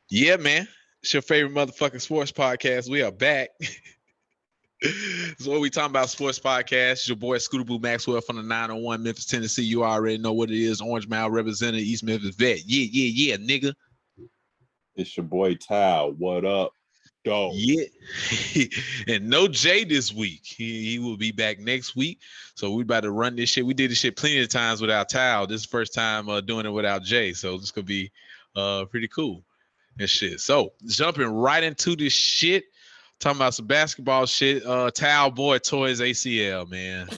Yeah, man. It's your favorite motherfucking sports podcast. We are back. This is what we talking about, sports podcast. It's your boy Scooter Boo Maxwell from the 901 Memphis, Tennessee. You already know what it is. Orange Mile representing East Memphis vet. Yeah, nigga. It's your boy Tal. What up, dog? Yeah. And no Jay this week. He will be back next week. So we about to run this shit. We did this shit plenty of times without Tal. This is the first time doing it without Jay. So this could be pretty cool and shit. So jumping right into this shit. Talking about some basketball shit. Tal boy tore his ACL, man.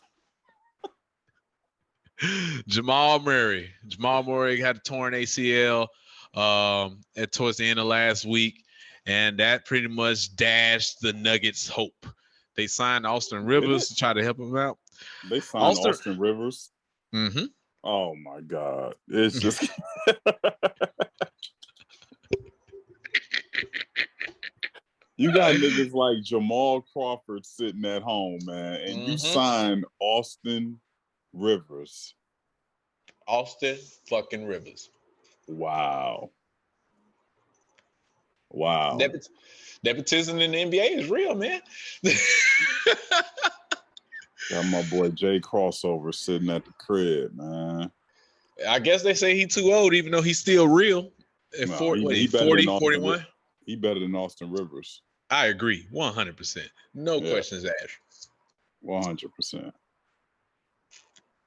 Jamal Murray had a torn ACL towards the end of last week, and that pretty much dashed the Nuggets' hope. They signed Austin Rivers to try to help him out. They signed Austin Rivers? Mm-hmm. Oh, my God. It's just... You got niggas like Jamal Crawford sitting at home, man, and you sign Austin Rivers. Austin fucking Rivers. Wow. Nepotism in the NBA is real, man. Got my boy Jay Crossover sitting at the crib, man. I guess they say he's too old, even though he's still real. At 40, 41? He better than Austin Rivers. I agree, 100%. No questions asked. 100%.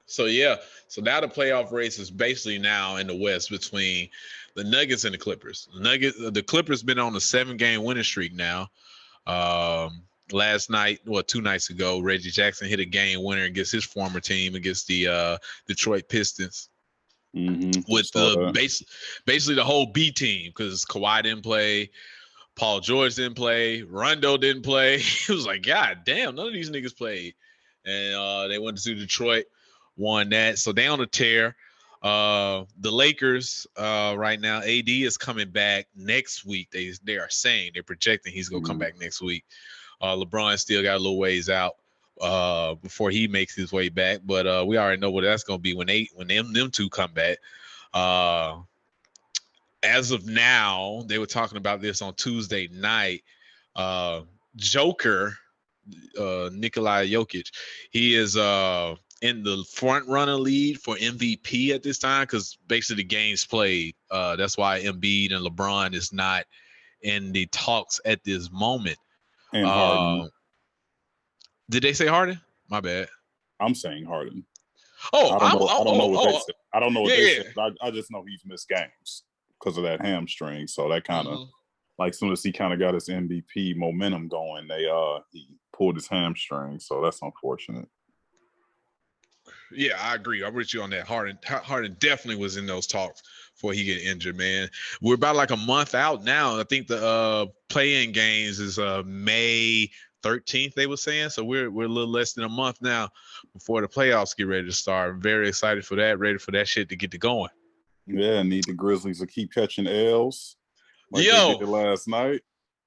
So now the playoff race is basically now in the West between the Nuggets and the Clippers. The Clippers been on a 7-game winning streak now. Last night, 2 nights ago, Reggie Jackson hit a game winner against his former team against the Detroit Pistons. With basically the whole B team, because Kawhi didn't play. Paul George didn't play. Rondo didn't play. It was like, God damn, none of these niggas played. And they went to Detroit, won that. So they on a tear. The Lakers right now, AD is coming back next week. They are saying, they're projecting he's going to come back next week. LeBron still got a little ways out before he makes his way back. But we already know what that's going to be when them two come back. As of now, they were talking about this on Tuesday night. Joker, Nikola Jokic, he is in the front runner lead for MVP at this time because basically the games played. That's why Embiid and LeBron is not in the talks at this moment. And Harden. Did they say Harden? My bad. I'm saying Harden. Oh, I don't know what they said. I don't know what they said. I just know he's missed games because of that hamstring. So that kind of like as soon as he kind of got his MVP momentum going, he pulled his hamstring. So that's unfortunate. Yeah, I agree. I'm with you on that. Harden definitely was in those talks before he get injured, man. We're about like a month out now. I think the play-in games is May 13th, they were saying. So we're a little less than a month now before the playoffs get ready to start. I'm very excited for that, ready for that shit to get to going. Yeah, need the Grizzlies to keep catching L's like they did last night.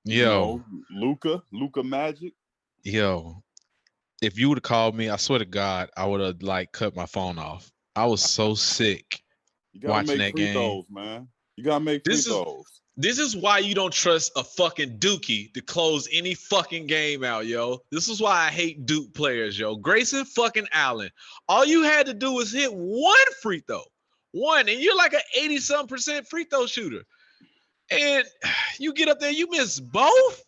Luka Magic. If you would have called me, I swear to God, I would have cut my phone off. I was so sick watching that game. Throws, man. You gotta make free throws. This is why you don't trust a fucking Dookie to close any fucking game out, yo. This is why I hate Duke players, yo. Grayson fucking Allen. All you had to do was hit one free throw. One, and you're like an 80-something% free throw shooter. And you get up there, you miss both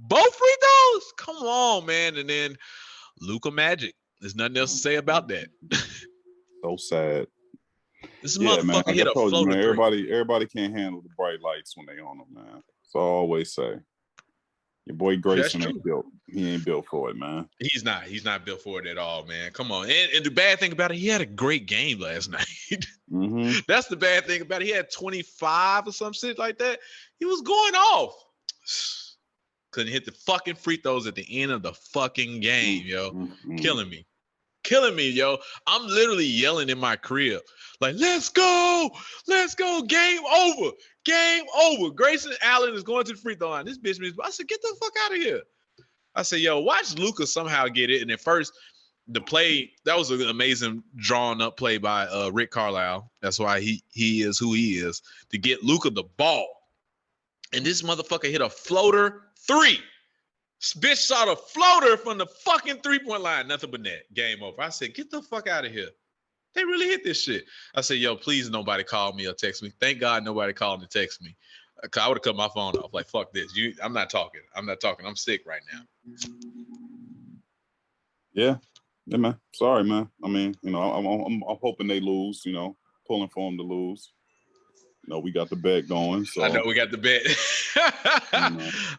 free throws? Come on, man. And then Luka Magic. There's nothing else to say about that. So sad. This motherfucker hit a floater. Everybody can't handle the bright lights when they on them, man. So I always say, your boy Grayson ain't built. He ain't built for it, man. He's not built for it at all, man. Come on. And the bad thing about it, he had a great game last night. That's the bad thing about it. He had 25 or some shit like that. He was going off. Couldn't hit the fucking free throws at the end of the fucking game, yo. Killing me, yo. I'm literally yelling in my crib. Like, let's go. Game over. Grayson Allen is going to the free throw line. This bitch I said, get the fuck out of here. I said, yo, watch Luka somehow get it. And at first, the play, that was an amazing drawn up play by Rick Carlisle. That's why he is who he is, to get Luka the ball. And this motherfucker hit a floater 3. Bitch shot a floater from the fucking 3-point line. Nothing but net. Game over. I said, get the fuck out of here. They really hit this shit. I said, yo, please nobody call me or text me. Thank God nobody called and text me. I would have cut my phone off. Like, fuck this. I'm not talking. I'm sick right now. Yeah, man. Sorry, man. I mean, I'm hoping they lose. Pulling for them to lose. We got the bet going. So I know we got the bet.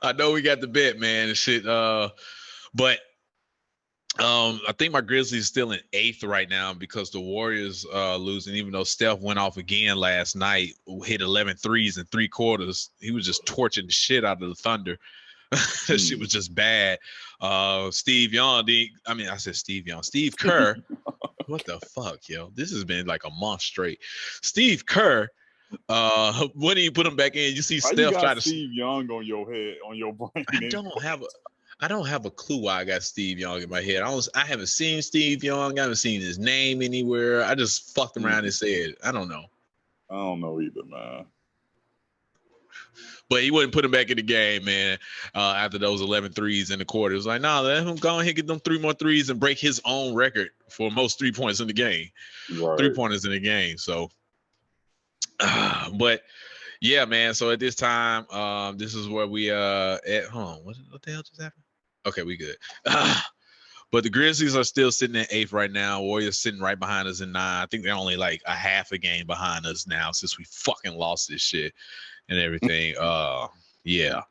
I know we got the bet, man. And shit. But I think my Grizzlies still in 8th right now because the Warriors losing, even though Steph went off again last night, hit 11 threes in 3 quarters. He was just torching the shit out of the Thunder. That shit was just bad. Steve Kerr. What the fuck, yo? This has been like a month straight. Steve Kerr. When do you put him back in? You see Steph try to Steve Young on your head, on your brain. I don't have a clue why I got Steve Young in my head. I haven't seen Steve Young. I haven't seen his name anywhere. I just fucked around and said, I don't know. I don't know either, man. But he wouldn't put him back in the game, man, after those 11 threes in the quarter. It was like, nah, let him go ahead, get them 3 more threes and break his own record for most 3-pointers in the game. Right. 3-pointers in the game. So, but yeah, man. So at this time, this is where we at home. What the hell just happened? Okay, we good. But the Grizzlies are still sitting at 8th right now. Warriors sitting right behind us in 9. I think they're only like a half a game behind us now since we fucking lost this shit and everything. Yeah.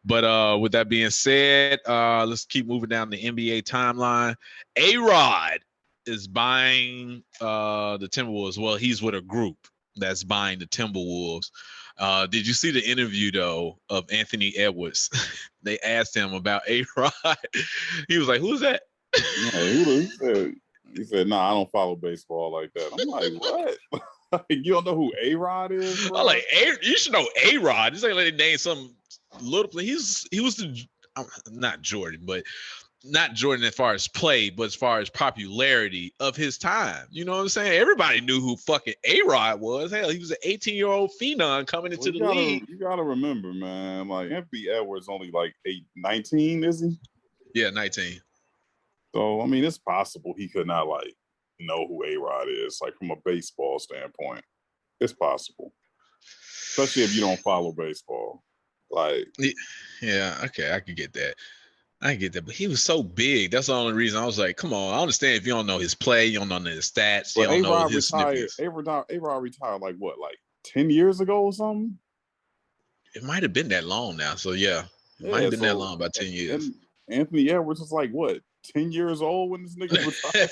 But with that being said, let's keep moving down the NBA timeline. A-Rod is buying the Timberwolves. Well, he's with a group that's buying the Timberwolves. Did you see the interview, though, of Anthony Edwards? They asked him about A-Rod. He was like, who's that? Yeah, he said, nah, I don't follow baseball like that. I'm like, what? You don't know who A-Rod is, bro? I'm like, you should know A-Rod. This ain't like they name some little play. He was the, not Jordan, but not Jordan as far as play, but as far as popularity of his time. You know what I'm saying? Everybody knew who fucking A-Rod was. Hell, he was an 18-year-old phenom coming into the league. You got to remember, man, like Anthony Edwards only like 19, is he? Yeah, 19. So, I mean, it's possible he could not like know who A-Rod is, like from a baseball standpoint. It's possible. Especially if you don't follow baseball. Like, yeah, okay, I can get that. But he was so big. That's the only reason I was like, come on. I understand if you don't know his play, you don't know his stats, you don't know his snippets. A-Rod retired like what, like 10 years ago or something? It might have been that long now. So, yeah. It might have been that long, about 10 years. And Anthony Edwards was like, what, 10 years old when this nigga retired?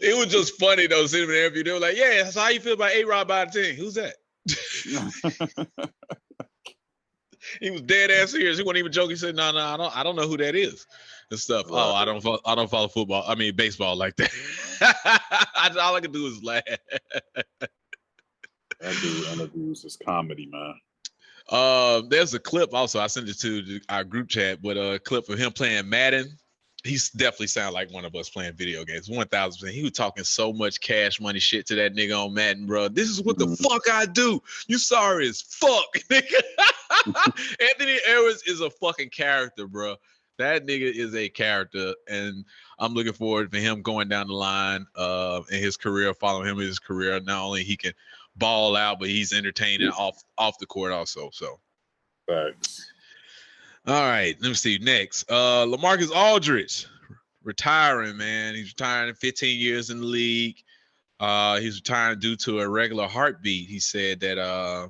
It was just funny, though, sitting in the interview. They were like, yeah, so how you feel about A-Rod by the team? Who's that? He was dead ass serious. He wasn't even joking. He said, "No, I don't know who that is," and stuff. Right. Oh, I don't follow football. I mean, baseball like that. All I can do is laugh. That dude's just comedy, man. There's a clip also. I sent it to our group chat, but a clip of him playing Madden. He's definitely sound like one of us playing video games. 1,000%. He was talking so much cash money shit to that nigga on Madden, bro. This is what the fuck I do. You sorry as fuck, nigga. Anthony Edwards is a fucking character, bro. That nigga is a character, and I'm looking forward for him going down the line in his career, following him in his career. Not only he can ball out, but he's entertaining off the court also. So, thanks. All right, let me see. Next, Lamarcus Aldridge retiring, man. He's retiring 15 years in the league. He's retiring due to a irregular heartbeat. He said that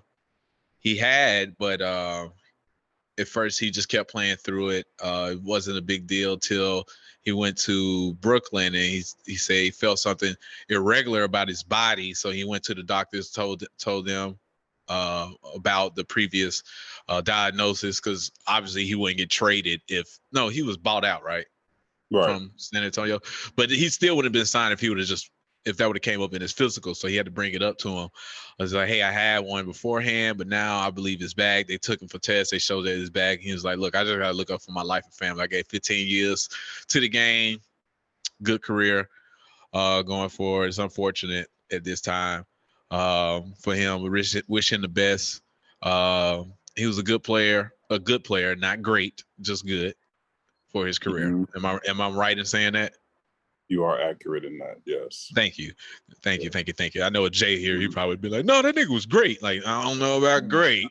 he had, but at first he just kept playing through it. It wasn't a big deal till he went to Brooklyn, and he said he felt something irregular about his body. So he went to the doctors, told them about the previous diagnosis, because obviously he wouldn't get traded he was bought out, right? From San Antonio, but he still wouldn't have been signed if that would have came up in his physical. So he had to bring it up to him. I was like, hey, I had one beforehand, but now I believe it's back. They took him for tests. They showed that it's back. He was like, look, I just got to look up for my life and family. I gave 15 years to the game. Good career going forward. It's unfortunate at this time for him. We wish him the best He was a good player, not great, just good for his career. Mm-hmm. Am I right in saying that? You are accurate in that, yes. Thank you. I know a Jay here, he'd probably be like, no, that nigga was great. Like, I don't know about great.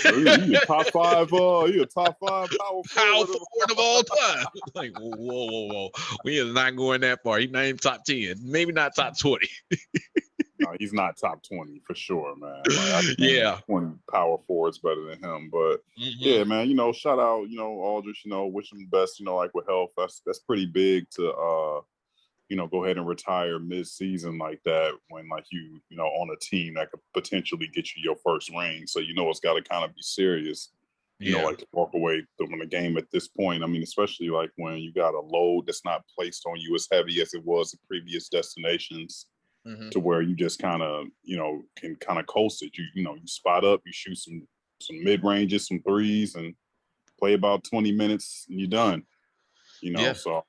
He a top five power forward of all time. Like, whoa. We is not going that far. He's not even top 10, maybe not top 20. No, he's not top 20 for sure, man. Like, yeah. 20 power forwards better than him. But yeah, man, shout out, Aldridge, wish him the best, like with health. That's pretty big to go ahead and retire mid-season like that when you on a team that could potentially get you your first ring. So it's got to kind of be serious. To walk away from the game at this point. I mean, especially when you got a load that's not placed on you as heavy as it was at previous destinations. To where you just kind of, can kind of coast it. You spot up, you shoot some mid-ranges, some threes, and play about 20 minutes, and you're done. So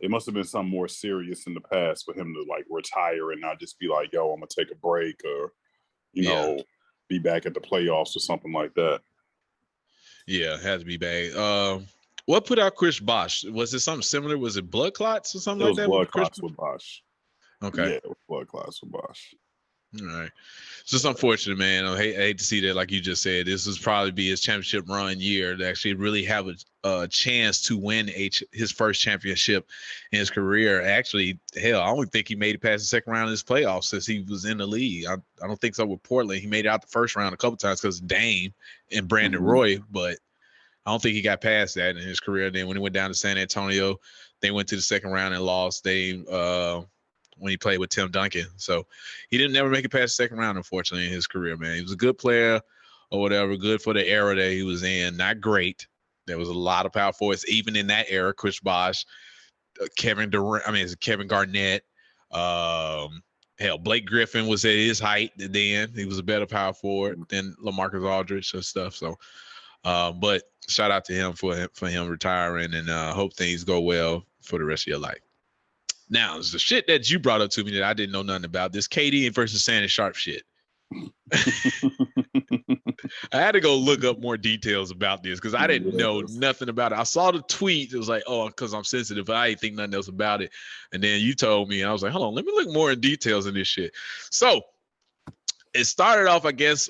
it must have been something more serious in the past for him to retire and not just be like, yo, I'm gonna take a break or, be back at the playoffs or something like that. Yeah, it had to be bad. What put out Chris Bosh? Was it something similar? Was it blood clots or something like that? Blood clots with Bosh. Okay. Yeah, it was blood clots with Bosh. All right. It's just unfortunate, man. I hate to see that, like you just said. This was probably be his championship run year to actually really have a chance to win his first championship in his career. Actually, hell, I don't think he made it past the second round of his playoffs since he was in the league. I don't think so with Portland. He made it out the first round a couple times because of Dame and Brandon Roy, but I don't think he got past that in his career. Then when he went down to San Antonio, they went to the second round and lost. When he played with Tim Duncan. So he didn't never make it past the second round, unfortunately, in his career, man. He was a good player or whatever, good for the era that he was in. Not great. There was a lot of power forwards, even in that era. Chris Bosh, Kevin Garnett. Blake Griffin was at his height then. He was a better power forward than Lamarcus Aldridge and stuff. So, but shout out to him for him retiring, and hope things go well for the rest of your life. Now, it's the shit that you brought up to me that I didn't know nothing about. This KD versus Shannon Sharpe shit. I had to go look up more details about this because I didn't know nothing about it. I saw the tweet. It was like, oh, because I'm sensitive. But I didn't think nothing else about it. And then you told me, and I was like, hold on, let me look more in details in this shit. So it started off, I guess,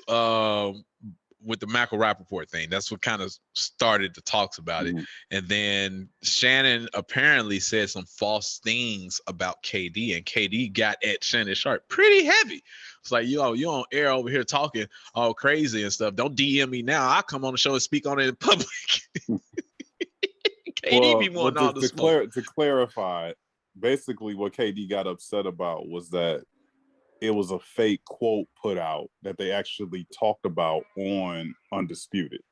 with the Michael Rappaport thing. That's what kind of started the talks about it. And then Shannon apparently said some false things about KD, and KD got at Shannon Sharpe pretty heavy. It's like, you on air over here talking all crazy and stuff. Don't DM me now. I'll come on the show and speak on it in public. KD be wanting all the smoke. To clarify, basically what KD got upset about was that it was a fake quote put out that they actually talked about on Undisputed.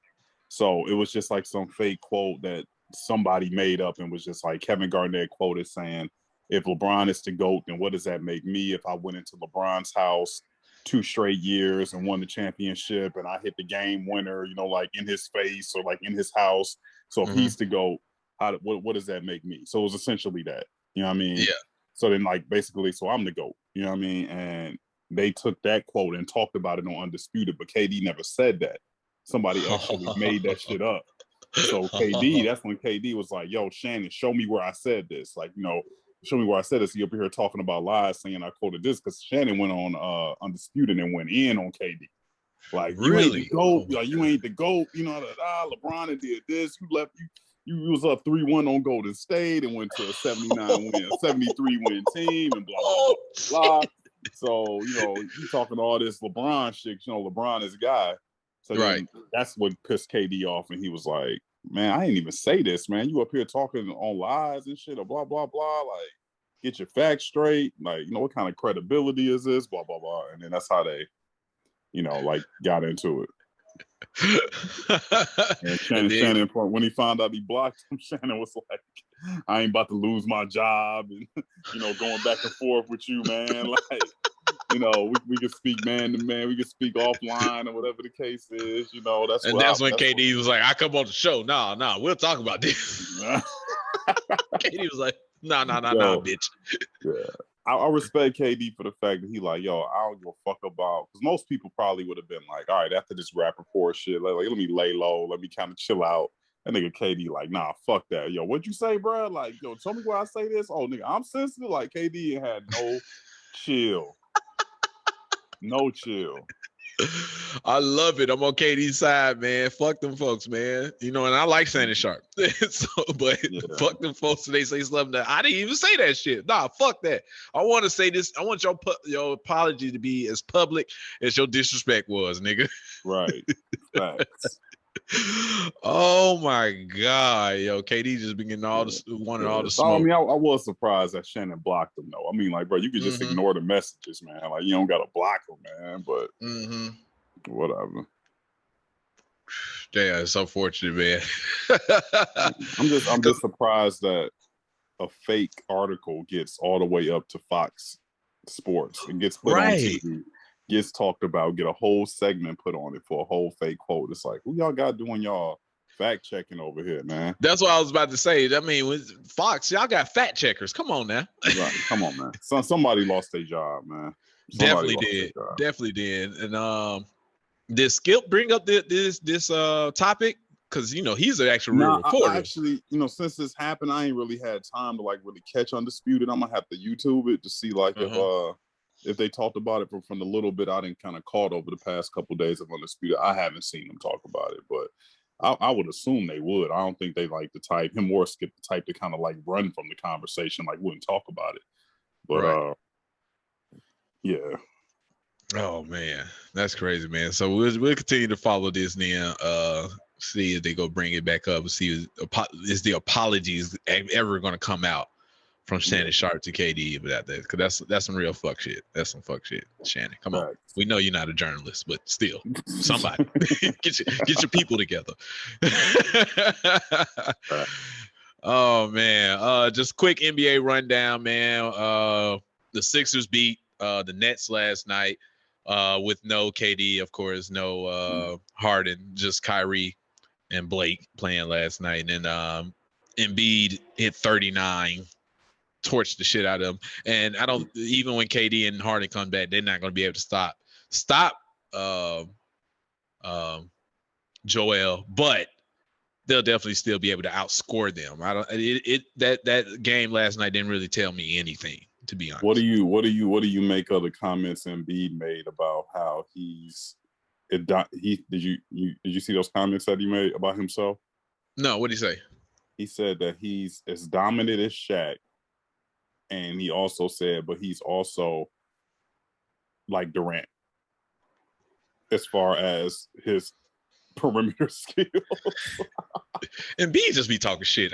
So it was just like some fake quote that somebody made up and was just like Kevin Garnett quoted saying, if LeBron is the GOAT, then what does that make me if I went into LeBron's house 2 straight years and won the championship and I hit the game winner, in his face or in his house. So if he's the GOAT, what does that make me? So it was essentially that, you know what I mean? Yeah. So then basically, so I'm the GOAT, you know what I mean? And they took that quote and talked about it on Undisputed, but KD never said that. Somebody actually made that shit up. So that's when KD was like, yo, Shannon, show me where I said this. Show me where I said this. He up here talking about lies saying I quoted this because Shannon went on Undisputed and went in on KD. You ain't the GOAT. You ain't the GOAT. LeBron did this. You left you was up 3-1 on Golden State and went to a 73 win team and blah, blah, blah, blah. So, you talking all this LeBron shit, LeBron is a guy. So that's what pissed KD off. And he was like, man, I ain't even say this, man. You up here talking on lies and shit or blah, blah, blah. Get your facts straight. What kind of credibility is this? Blah, blah, blah. And then that's how they, got into it. And Shannon, when he found out he blocked him, Shannon was like, I ain't about to lose my job and going back and forth with you, man. We can speak man to man, we can speak offline or whatever the case is, that's when KD was like, I come on the show. Nah, we'll talk about this. KD was like, nah, bitch. Yeah. I respect KD for the fact that he like, yo, I don't give a fuck about, because most people probably would have been like, all right, after this rap report shit, like let me lay low, let me kind of chill out. That nigga KD like, nah, fuck that. Yo, what'd you say, bro? Like, yo, tell me why I say this. Oh, nigga, I'm sensitive. Like, KD had no chill. No chill. I love it. I'm on KD's side, man. Fuck them folks, man. You know, and I like Shannon Sharpe. Fuck them folks. They say something that I didn't even say that shit. Nah, fuck that. I want to say this. I want your apology to be as public as your disrespect was, nigga. Right. Facts. Oh my god, yo, KD just been getting all the all the smoke. I mean, I was surprised that Shannon blocked him though. I mean, like, bro, you could just ignore the messages, man. Like, you don't gotta block them, man. But whatever. Yeah, it's unfortunate, man. I'm just surprised that a fake article gets all the way up to Fox Sports and gets put on TV. Gets talked about, get a whole segment put on it for a whole fake quote. It's like, who y'all got doing y'all fact checking over here, man? That's what I was about to say. I mean, with Fox, y'all got fact checkers. Come on now. Right. Come on, man. Somebody lost their job, man. Definitely did. And did Skip bring up this topic? Because you know he's an actual real reporter. Actually, you know, since this happened, I ain't really had time to like really catch Undisputed. I'm gonna have to YouTube it to see like if they talked about it from the little bit I didn't kind of caught over the past couple of days of Undisputed. I haven't seen them talk about it, but I would assume they would. I don't think they like the type, him or Skip, the type to kind of like run from the conversation, like wouldn't talk about it. But yeah. Oh man, that's crazy, man. So we'll continue to follow this then. See if they go bring it back up. See is the apologies ever going to come out from Shannon Sharpe to KD about that, because that's some real fuck shit. That's some fuck shit, Shannon. Come on, we know you're not a journalist, but still, somebody get your people together. Oh man, just quick NBA rundown, man. The Sixers beat the Nets last night with no KD, of course, no Harden, just Kyrie and Blake playing last night, and Embiid hit 39. Torch the shit out of them, and I don't even when KD and Harden come back, they're not going to be able to stop Joel, but they'll definitely still be able to outscore them. That game last night didn't really tell me anything, to be honest. What do you make of the comments Embiid made about how did you see those comments that he made about himself? No, what did he say? He said that he's as dominant as Shaq. And he also said, but he's also like Durant as far as his perimeter skills. And B just be talking shit.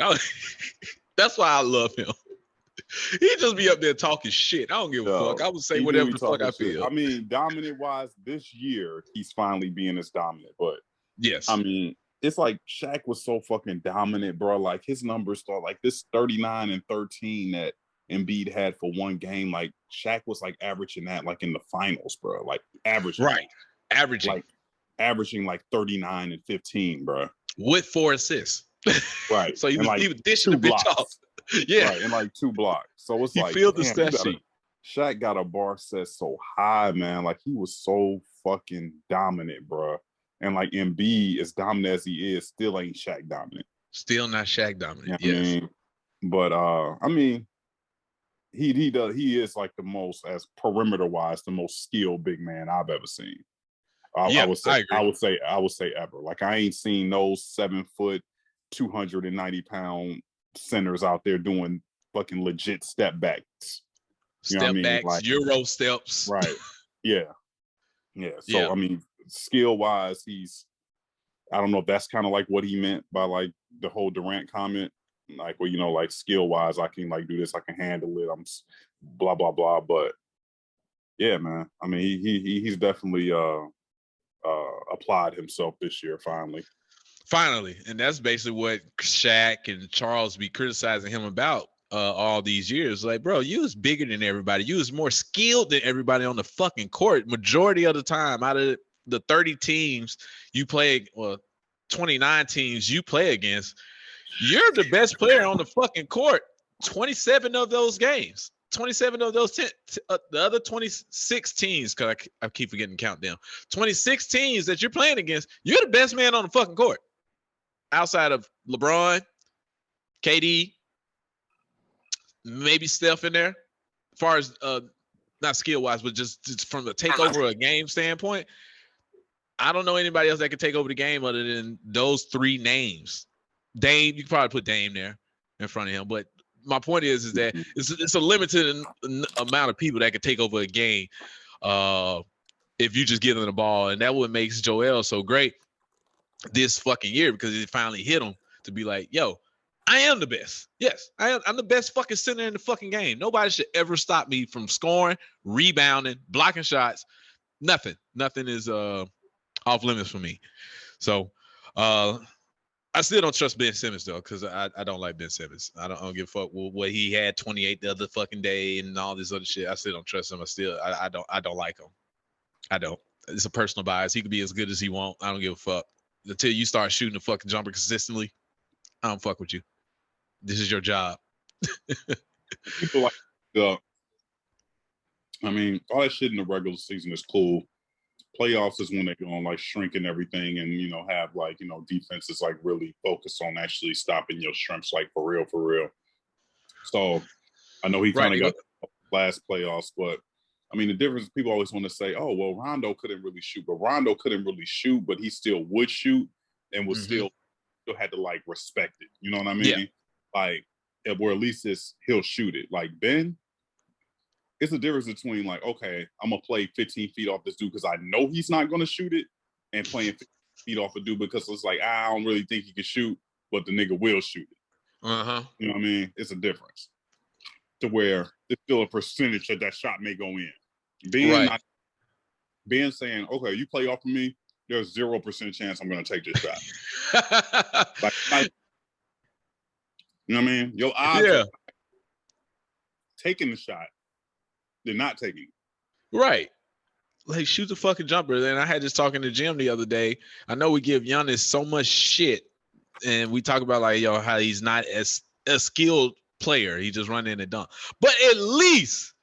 That's why I love him. He just be up there talking shit. I don't give a fuck. I would say whatever the fuck I feel. I mean, dominant wise, this year he's finally being as dominant. But yes, I mean, it's like Shaq was so fucking dominant, bro. Like his numbers start like this 39 and 13 that Embiid had for one game. Like Shaq was like averaging that like in the finals, bro. Like averaging like 39 and 15, bro. With 4 assists. Right. So he was dishing the bitch off. Yeah. Right. And like 2 blocks. So it's like feel the stat sheet. Shaq got a bar set so high, man. Like he was so fucking dominant, bro. And like Embiid, as dominant as he is, still ain't Shaq dominant. Still not Shaq dominant. You know yes. I mean? But I mean, he is like the most, as perimeter wise, the most skilled big man I've ever seen. I would say ever. Like I ain't seen those 7 foot, 290-pound centers out there doing fucking legit step backs. Step backs, like, Euro steps. Right. Yeah. Yeah. So I mean, skill wise, I don't know if that's kind of like what he meant by like the whole Durant comment. Like, well, you know, like skill wise, I can like do this, I can handle it. I'm blah blah blah. But yeah, man. I mean, he's definitely applied himself this year finally, and that's basically what Shaq and Charles be criticizing him about all these years. Like, bro, you was bigger than everybody. You was more skilled than everybody on the fucking court. Majority of the time, out of the 30 teams you play, 29 teams you play against, you're the best player on the fucking court 27 of those games. 27 of those 10, the other 26 teams, because I keep forgetting to count them. 26 teams that you're playing against, you're the best man on the fucking court. Outside of LeBron, KD, maybe Steph in there. As far as not skill-wise, but just from the takeover a game standpoint, I don't know anybody else that can take over the game other than those three names. Dame, you can probably put Dame there in front of him, but my point is that it's a limited amount of people that can take over a game if you just give them the ball, and that what makes Joel so great this fucking year, because it finally hit him to be like, yo, I am the best. Yes, I'm the best fucking center in the fucking game. Nobody should ever stop me from scoring, rebounding, blocking shots. Nothing is off limits for me. So I still don't trust Ben Simmons though, because I don't like Ben Simmons. I don't give a fuck what he had 28 the other fucking day and all this other shit. I still don't trust him. I don't like him. I don't. It's a personal bias. He could be as good as he want. I don't give a fuck. Until you start shooting the fucking jumper consistently, I don't fuck with you. This is your job. People like I mean, all that shit in the regular season is cool. Playoffs is when they're going like shrinking everything and, you know, have like, you know, defenses like really focus on actually stopping your shrimps like for real. So I know he kind of got last playoffs, but I mean, the difference, people always want to say, oh, well, Rondo couldn't really shoot, but he still would shoot and was still had to like respect it. You know what I mean? Yeah. Like, or at least he'll shoot it. Like Ben, it's the difference between like, okay, I'm gonna play 15 feet off this dude because I know he's not gonna shoot it, and playing 15 feet off a dude because it's like, I don't really think he can shoot, but the nigga will shoot it. You know what I mean? It's a difference to where there's still a percentage that shot may go in. Ben saying, okay, you play off of me, there's 0% chance I'm gonna take this shot. like, you know what I mean? Your odds are taking the shot. They're not taking it. Right. Like, shoot the fucking jumper. And I had this talking to Jim the other day. I know we give Giannis so much shit, and we talk about like, yo, how he's not as a skilled player. He just run in and dunk. But at least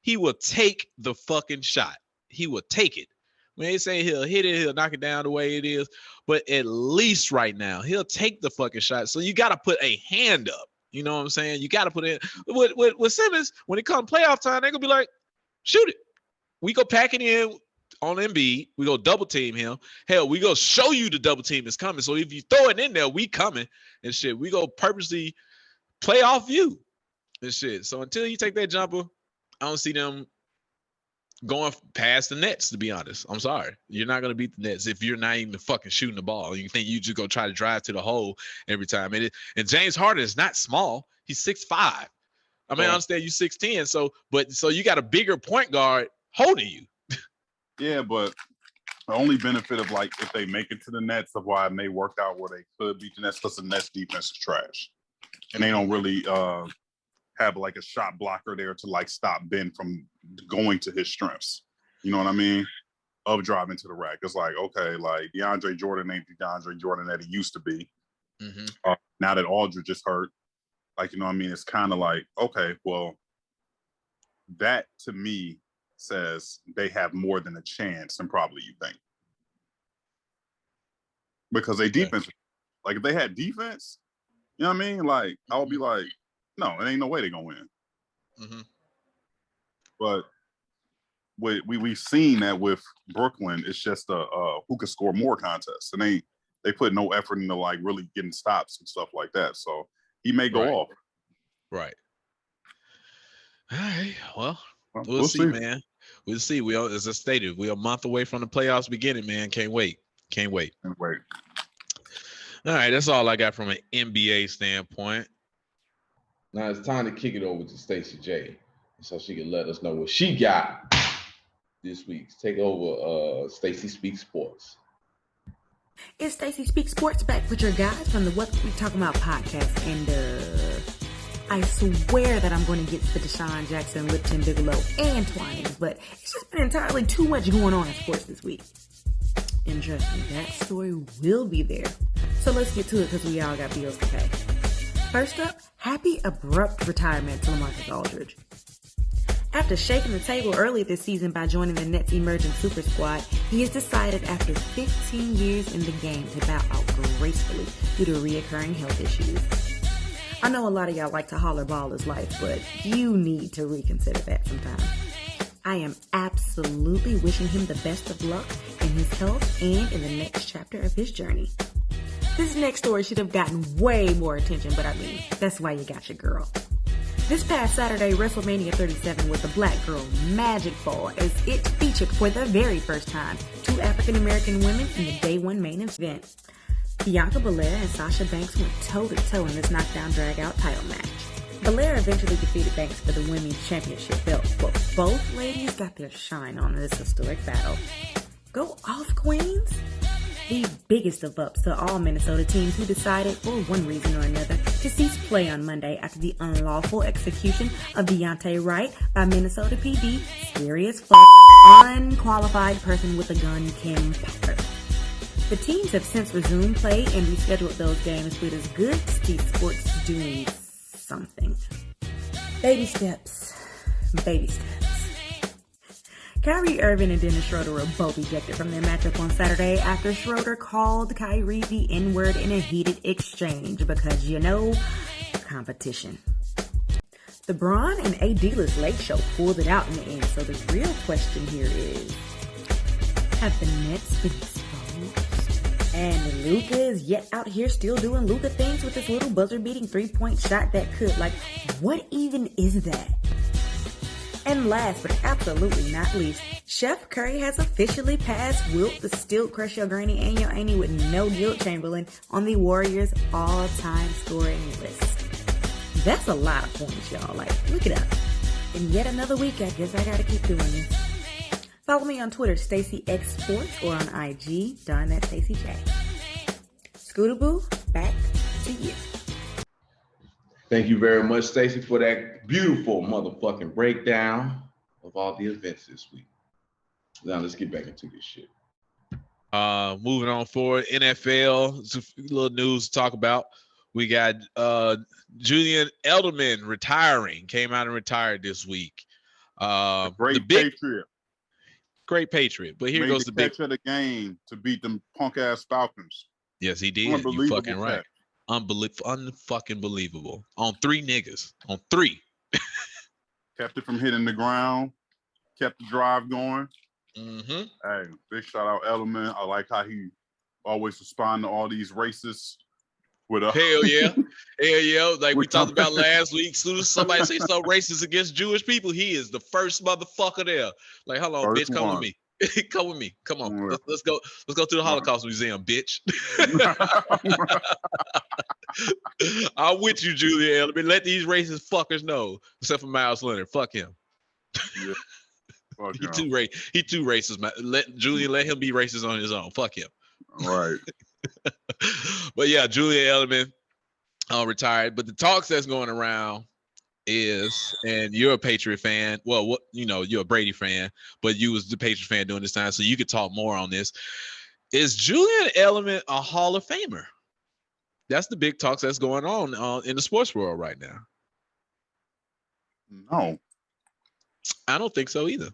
he will take the fucking shot. He will take it. When they say he'll hit it, he'll knock it down the way it is. But at least right now, he'll take the fucking shot. So you got to put a hand up. You know what I'm saying? You got to put it in. With Simmons, when it comes playoff time, they're going to be like, shoot it. We go pack it in on Embiid. We go double team him. Hell, we go show you the double team is coming. So if you throw it in there, we coming and shit. We go purposely play off you and shit. So until you take that jumper, I don't see them going past the Nets, to be honest. I'm sorry. You're not going to beat the Nets if you're not even fucking shooting the ball. You think you just go try to drive to the hole every time. And James Harden is not small. He's 6'5". I mean, I understand you 6'10", so you got a bigger point guard holding you. Yeah, but the only benefit of like if they make it to the Nets of why it may work out where they could beat the Nets because the Nets defense is trash. And they don't really have like a shot blocker there to like stop Ben from going to his strengths. You know what I mean? Of driving to the rack. It's like, okay, like DeAndre Jordan ain't the DeAndre Jordan that he used to be. Now that Aldridge is hurt, like, you know what I mean? It's kind of like, okay, well, that to me says they have more than a chance than probably you think. Because they defense, like if they had defense, you know what I mean? Like, I would be like, no, it ain't no way they're going to win. But we've seen that with Brooklyn. It's just a who can score more contest. And they put no effort into like really getting stops and stuff like that. So he may go off. Right. All right. Well, we'll see, man. We'll see. As I stated, we're a month away from the playoffs beginning, man. Can't wait. All right. That's all I got from an NBA standpoint. Now it's time to kick it over to Stacey J, so she can let us know what she got this week. Take over, Stacey Speaks Sports. It's Stacey Speaks Sports back with your guys from the What We Talking About podcast, and I swear that I'm going to get the Deshaun Jackson, Lipton, Bigelow, and Twinings, but it's just been entirely too much going on in sports this week. And trust me, that story will be there. So let's get to it because we all got bills to pay. First up, happy abrupt retirement to Lamarcus Aldridge. After shaking the table earlier this season by joining the Nets' emerging super squad, he has decided after 15 years in the game to bow out gracefully due to reoccurring health issues. I know a lot of y'all like to holler baller's life, but you need to reconsider that sometime. I am absolutely wishing him the best of luck in his health and in the next chapter of his journey. This next story should have gotten way more attention, but I mean, that's why you got your girl. This past Saturday, WrestleMania 37 was the Black Girl Magic Ball, as it featured for the very first time 2 African-American women in the Day 1 main event. Bianca Belair and Sasha Banks went toe-to-toe in this knockdown drag-out title match. Belair eventually defeated Banks for the women's championship belt, but both ladies got their shine on this historic battle. Go off, Queens! The biggest of ups to all Minnesota teams who decided, for one reason or another, to cease play on Monday after the unlawful execution of Deontay Wright by Minnesota PD, scary as fuck, unqualified person with a gun, Kim Potter. The teams have since resumed play and rescheduled those games, but it's good to see sports doing something. Baby steps. Baby steps. Kyrie Irving and Dennis Schroeder were both ejected from their matchup on Saturday after Schroeder called Kyrie the N-word in a heated exchange because, competition. The Bron and A-Dealers Late Show pulled it out in the end, so the real question here is, have the Nets been exposed? And Luka is yet out here still doing Luka things with this little buzzer-beating 3-point shot that could, what even is that? And last but absolutely not least, Chef Curry has officially passed Wilt the Still Crush Your Granny and Your Auntie with no guilt Chamberlain on the Warriors all-time scoring list. That's a lot of points, y'all. Look it up. In yet another week, I guess I gotta keep doing this. Follow me on Twitter, StaceyXSports, or on IG, Don at Stacey J. Scooter Boo, back to you. Thank you very much, Stacey, for that beautiful motherfucking breakdown of all the events this week. Now let's get back into this shit. Moving on forward, NFL, it's a little news to talk about. We got Julian Eldeman retiring, came out and retired this week. Patriot. Great Patriot. But here goes the big catch of the game to beat them punk ass Falcons. Yes, he did. You fucking right. Unfucking believable. On 3 niggas. On 3. Kept it from hitting the ground. Kept the drive going. Mm-hmm. Hey, big shout out Eldeman. I like how he always respond to all these racists with a hell yeah. Hell yeah. Like we talked about last week. As soon as somebody say something racist against Jewish people, he is the first motherfucker there. Like, hold on, bitch, come with me. Come with me. Come on. Yeah. Let's go to the Holocaust Museum, bitch. I'm with you, Julian Eldeman. Let these racist fuckers know. Except for Miles Leonard. Fuck him. Yeah. Fuck he too racist. Let him be racist on his own. Fuck him. All right. But yeah, Julian Eldeman retired. But the talks that's going around is, and you're a Patriot fan. Well, you're a Brady fan, but you was the Patriot fan during this time, so you could talk more on this. Is Julian Eldeman a Hall of Famer? That's the big talks that's going on in the sports world right now. No. I don't think so either.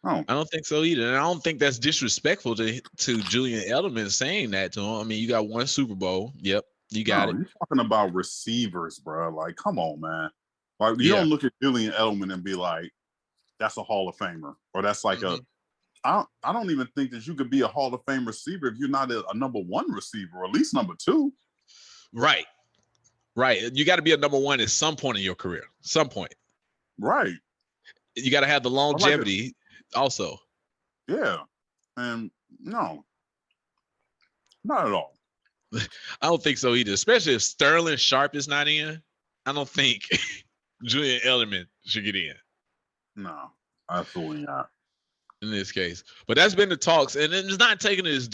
No. I don't think so either. And I don't think that's disrespectful to Julian Eldeman saying that to him. I mean, you got 1 Super Bowl. Yep, you got it. You're talking about receivers, bro. Like, come on, man. Like, you don't look at Julian Eldeman and be like, that's a Hall of Famer. Or that's like I don't even think that you could be a Hall of Fame receiver if you're not a number 1 receiver, or at least number 2. Right. You got to be a number 1 at some point in your career. Some point. Right. You got to have the longevity also. Yeah. And no. Not at all. I don't think so either. Especially if Sterling Sharpe is not in. I don't think Julian Eldeman should get in. No, absolutely not. In this case. But that's been the talks. And it's not taking it as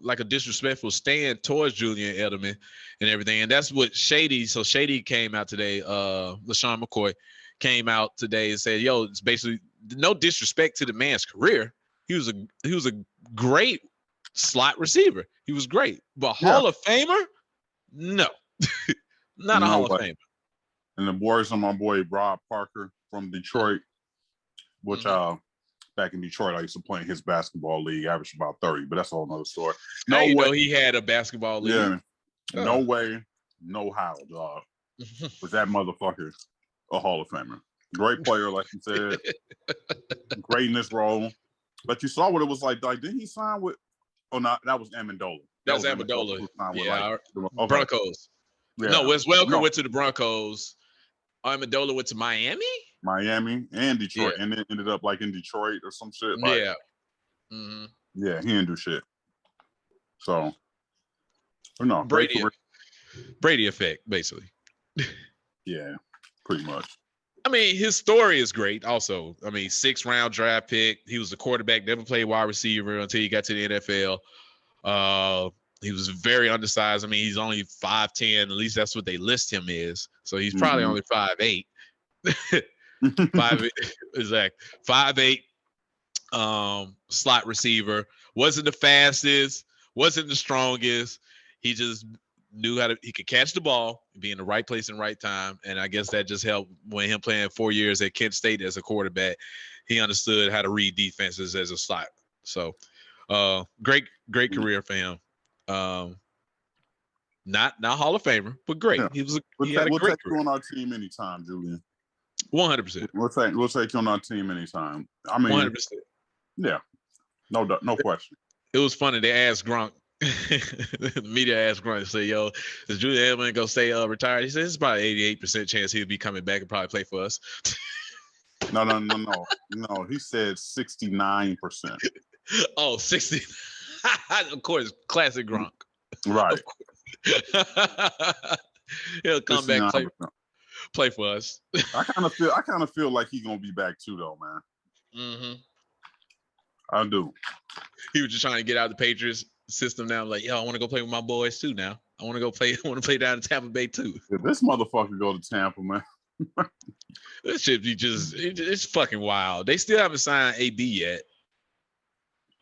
like a disrespectful stand towards Julian Eldeman and everything. And that's what Shady came out today. LaShawn McCoy came out today and said, yo, it's basically no disrespect to the man's career. He was a great slot receiver. He was great. But Hall of Famer? No. Not a Hall of Famer. And the boys on my boy Rob Parker from Detroit, which back in Detroit, I used to play in his basketball league, averaged about 30, but that's a whole nother story. No way. Know he had a basketball league. Yeah. No way, no how, dog. Was that motherfucker a Hall of Famer? Great player, like you said. Great in this role. But you saw what it was like. Didn't he sign with? Oh, no, that was Amendola. That was Amendola. Yeah, okay. Broncos. Yeah. No, Wes Welker went to the Broncos. Amendola went to Miami and Detroit, and then ended up like in Detroit or some shit. Like, yeah. Yeah, he didn't do shit. So, no, Brady effect, basically. Yeah, pretty much. I mean, his story is great. Also, I mean, 6th round draft pick. He was a quarterback, never played wide receiver until he got to the NFL. He was very undersized. I mean, he's only 5'10". At least that's what they list him as. So he's probably only 5'8". 5'8", exactly. 5'8", slot receiver. Wasn't the fastest. Wasn't the strongest. He just knew he could catch the ball, be in the right place and right time. And I guess that just helped when him playing 4 years at Kent State as a quarterback. He understood how to read defenses as a slot. So great career for him. Not Hall of Famer, but great. Yeah. He had a great take career. You on our team anytime, Julian. 100%. We'll take you on our team anytime. I mean, 100%. Yeah, no question. It was funny. They asked Gronk. The media asked Gronk, say, "Yo, is Julian Eldeman gonna stay retired?" He said, "It's about 88% chance he'll be coming back and probably play for us." No. He said 69%. Oh, 60. Of course, classic Gronk. Right. He'll come back play for us. I kind of feel like he's gonna be back too, though, man. I do. He was just trying to get out of the Patriots system now. Like, yo, I want to go play with my boys too now. I want to play down in Tampa Bay too. If this motherfucker go to Tampa, man. This shit be it's fucking wild. They still haven't signed AB yet.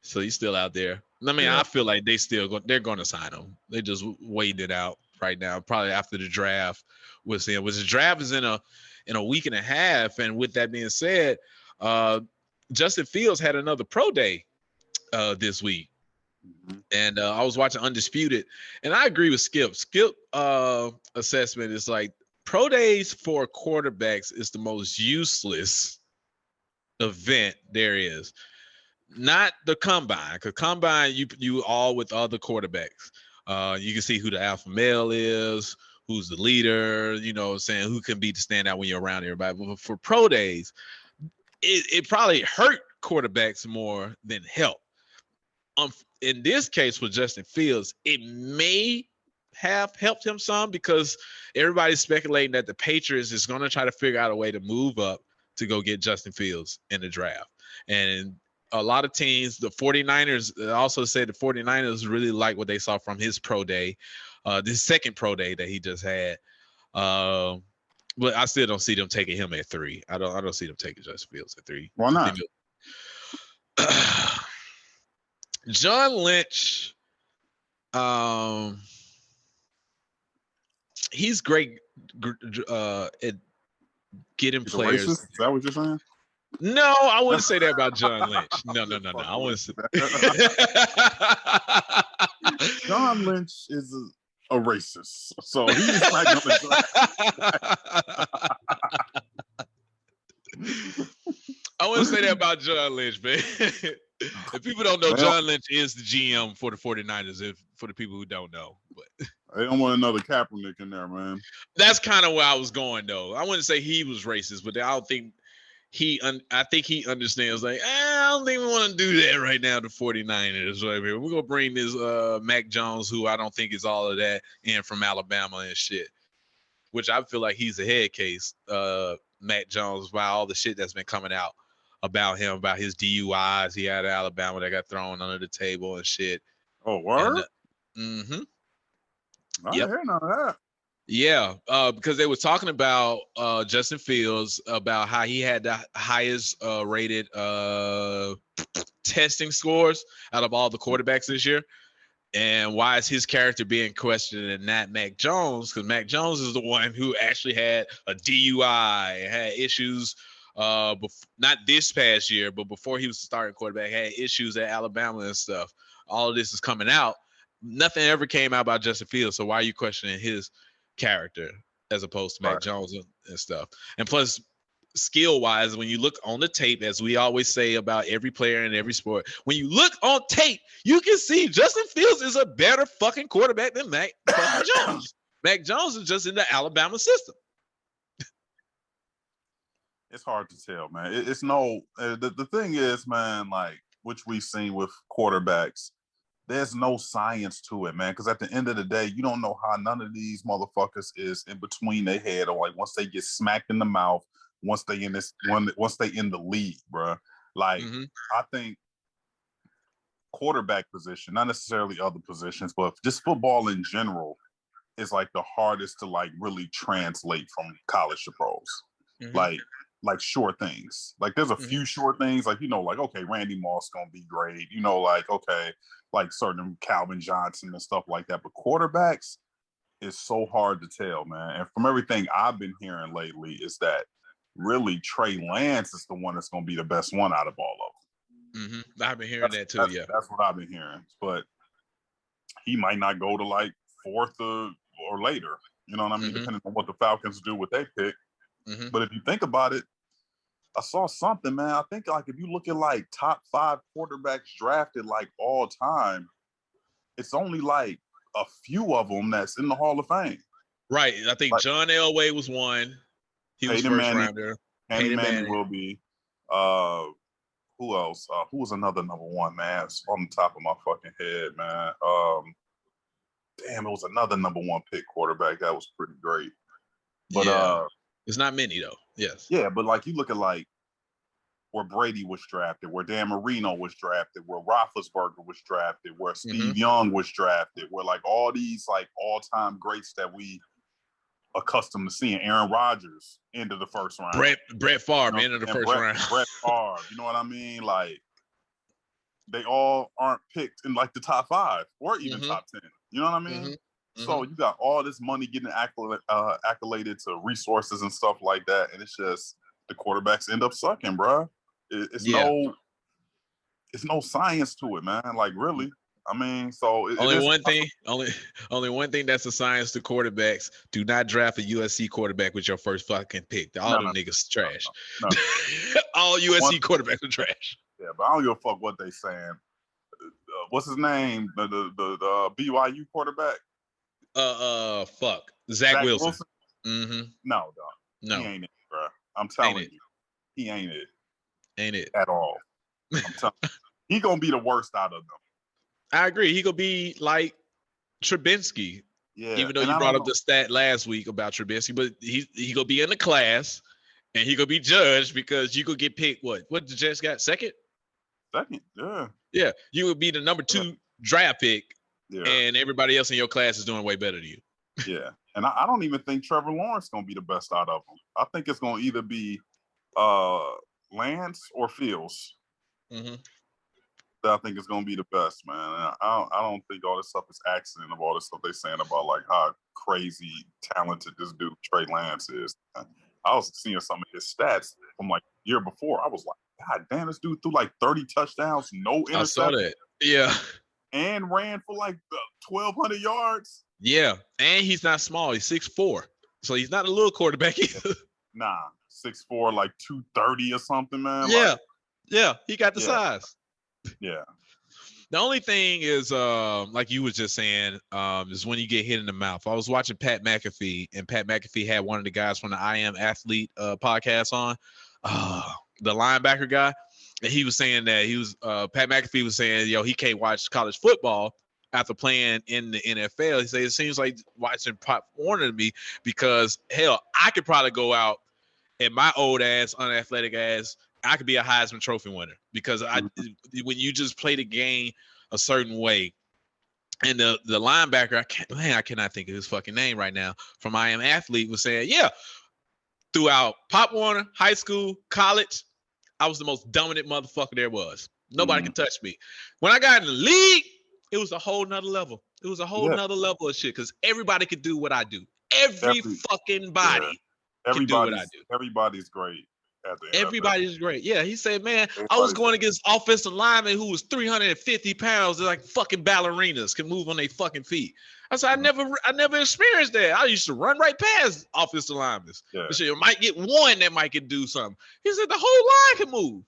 So he's still out there. I mean, I feel like they're going to sign him. They just waiting it out right now. Probably after the draft, we'll see him. The draft is in a week and a half. And with that being said, Justin Fields had another pro day this week. And I was watching Undisputed, and I agree with Skip. Skip assessment is like pro days for quarterbacks is the most useless event there is. Not the combine, because combine you all with other quarterbacks. You can see who the alpha male is, who's the leader, saying who can be the standout when you're around everybody. But for pro days, it probably hurt quarterbacks more than help. In this case with Justin Fields, it may have helped him some because everybody's speculating that the Patriots is going to try to figure out a way to move up to go get Justin Fields in the draft. And a lot of teams, the 49ers also said the 49ers really like what they saw from his pro day, this second pro day that he just had. But I still don't see them taking him at 3. I don't see them taking Justin Fields at 3. Why not? John Lynch, he's great at getting players. Is that what you're saying? No, I wouldn't say that about John Lynch. No. I wouldn't say that. John Lynch is a racist, so he's not going to. I wouldn't say that about John Lynch, man. If people don't know, John Lynch is the GM for the 49ers, for the people who don't know. But they don't want another Kaepernick in there, man. That's kind of where I was going, though. I wouldn't say he was racist, but I don't think I think he understands, like, I don't think we want to do that right now, the 49ers. Right here. We're going to bring this Mac Jones, who I don't think is all of that, in from Alabama and shit, which I feel like he's a head case, Mac Jones, by all the shit that's been coming out about him, about his DUIs he had at Alabama that got thrown under the table and shit. Oh, word? Mm-hmm. I didn't hear none of that. Yeah, because they were talking about Justin Fields, about how he had the highest rated testing scores out of all the quarterbacks this year. And why is his character being questioned and not Mac Jones? Because Mac Jones is the one who actually had a DUI and had issues not this past year, but before he was the starting quarterback, had issues at Alabama and stuff. All of this is coming out. Nothing ever came out about Justin Fields. So why are you questioning his character as opposed to Mac Jones and stuff? And plus, skill-wise, when you look on the tape, as we always say about every player in every sport, when you look on tape, you can see Justin Fields is a better fucking quarterback than Mac Jones. Mac Jones is just in the Alabama system. It's hard to tell, man. It's no the thing is, man, like, which we've seen with quarterbacks, there's no science to it, man. Because at the end of the day, you don't know how none of these motherfuckers is in between their head, or like once they get smacked in the mouth, once they in the league, bro. Like, I think quarterback position, not necessarily other positions, but just football in general, is like the hardest to like really translate from college to pros. Like short things. Like there's a few short things, like, you know, like, okay, Randy Moss gonna be great, you know, like, okay, like certain Calvin Johnson and stuff like that. But quarterbacks is so hard to tell, man. And from everything I've been hearing lately is that really Trey Lance is the one that's gonna be the best one out of all of them. I've been hearing that too. That's what I've been hearing. But he might not go to like fourth or later. You know what I mean? Depending on what the Falcons do with their pick. But if you think about it, I saw something, man. I think like if you look at like top 5 quarterbacks drafted like all time, it's only like a few of them that's in the Hall of Fame. Right. I think like, John Elway was one. He was first rounder. Peyton Manning will be. Who else? Who was another number one, man? It's on the top of my fucking head, man. Damn, it was another number one pick quarterback that was pretty great. But it's not many though. Yes. Yeah, but like you look at like where Brady was drafted, where Dan Marino was drafted, where Roethlisberger was drafted, where Steve Young was drafted, where like all these like all-time greats that we accustomed to seeing. Aaron Rodgers into the first round. Brett Favre into the first round. Brett Favre, you know what I mean? Like they all aren't picked in like the top 5 or even top 10. You know what I mean? So you got all this money getting accoladed to resources and stuff like that, and it's just the quarterbacks end up sucking, bro. It's no science to it, man. Like really, I mean, so only one thing that's a science to quarterbacks: do not draft a USC quarterback with your first fucking pick. All them niggas trash. No. All USC quarterbacks are trash. Yeah, but I don't give a fuck what they saying. What's his name? The BYU quarterback. Fuck. Zach Wilson. No, dog. No. He ain't it, bro. I'm telling you. He ain't it. Ain't it. At all. I'm telling you. He gonna be the worst out of them. I agree. He gonna be like Trubinsky. Yeah. Even though you brought up the stat last week about Trubinsky, but he gonna be in the class and he gonna be judged because you could get picked. What the Jets got? Second, yeah. Yeah. You would be the number 2 draft pick. Yeah. And everybody else in your class is doing way better than you. Yeah. And I don't even think Trevor Lawrence is going to be the best out of them. I think it's going to either be Lance or Fields. That I think is going to be the best, man. And I don't think all this stuff is accident of all this stuff they're saying about like how crazy talented this dude Trey Lance is. I was seeing some of his stats from like year before. I was like, God damn, this dude threw like 30 touchdowns, no interceptions. I saw that. Yeah. And ran for like 1,200 yards. Yeah, and he's not small. He's 6'4", so he's not a little quarterback either. Nah, 6'4", like 230 or something, man. Yeah, he got the size. Yeah. The only thing is, like you was just saying, is when you get hit in the mouth. I was watching Pat McAfee, and Pat McAfee had one of the guys from the I Am Athlete podcast on, the linebacker guy. And he was saying that Pat McAfee was saying, he can't watch college football after playing in the NFL. He said, it seems like watching Pop Warner to me because, hell, I could probably go out and my old ass, unathletic ass, I could be a Heisman Trophy winner because when you just play the game a certain way, and the linebacker, I cannot think of his fucking name right now, from I Am Athlete was saying, throughout Pop Warner, high school, college, I was the most dominant motherfucker there was. Nobody could touch me. When I got in the league, it was a whole nother level. It was a whole nother level of shit because everybody could do what I do. Every fucking body can do what I do. Everybody's great Everybody's great. Yeah, he said, man, I was going against offensive linemen who was 350 pounds. They're like fucking ballerinas, can move on their fucking feet. I said, I never experienced that. I used to run right past offensive linemen. Yeah. So you might get one that might can do something. He said the whole line can move.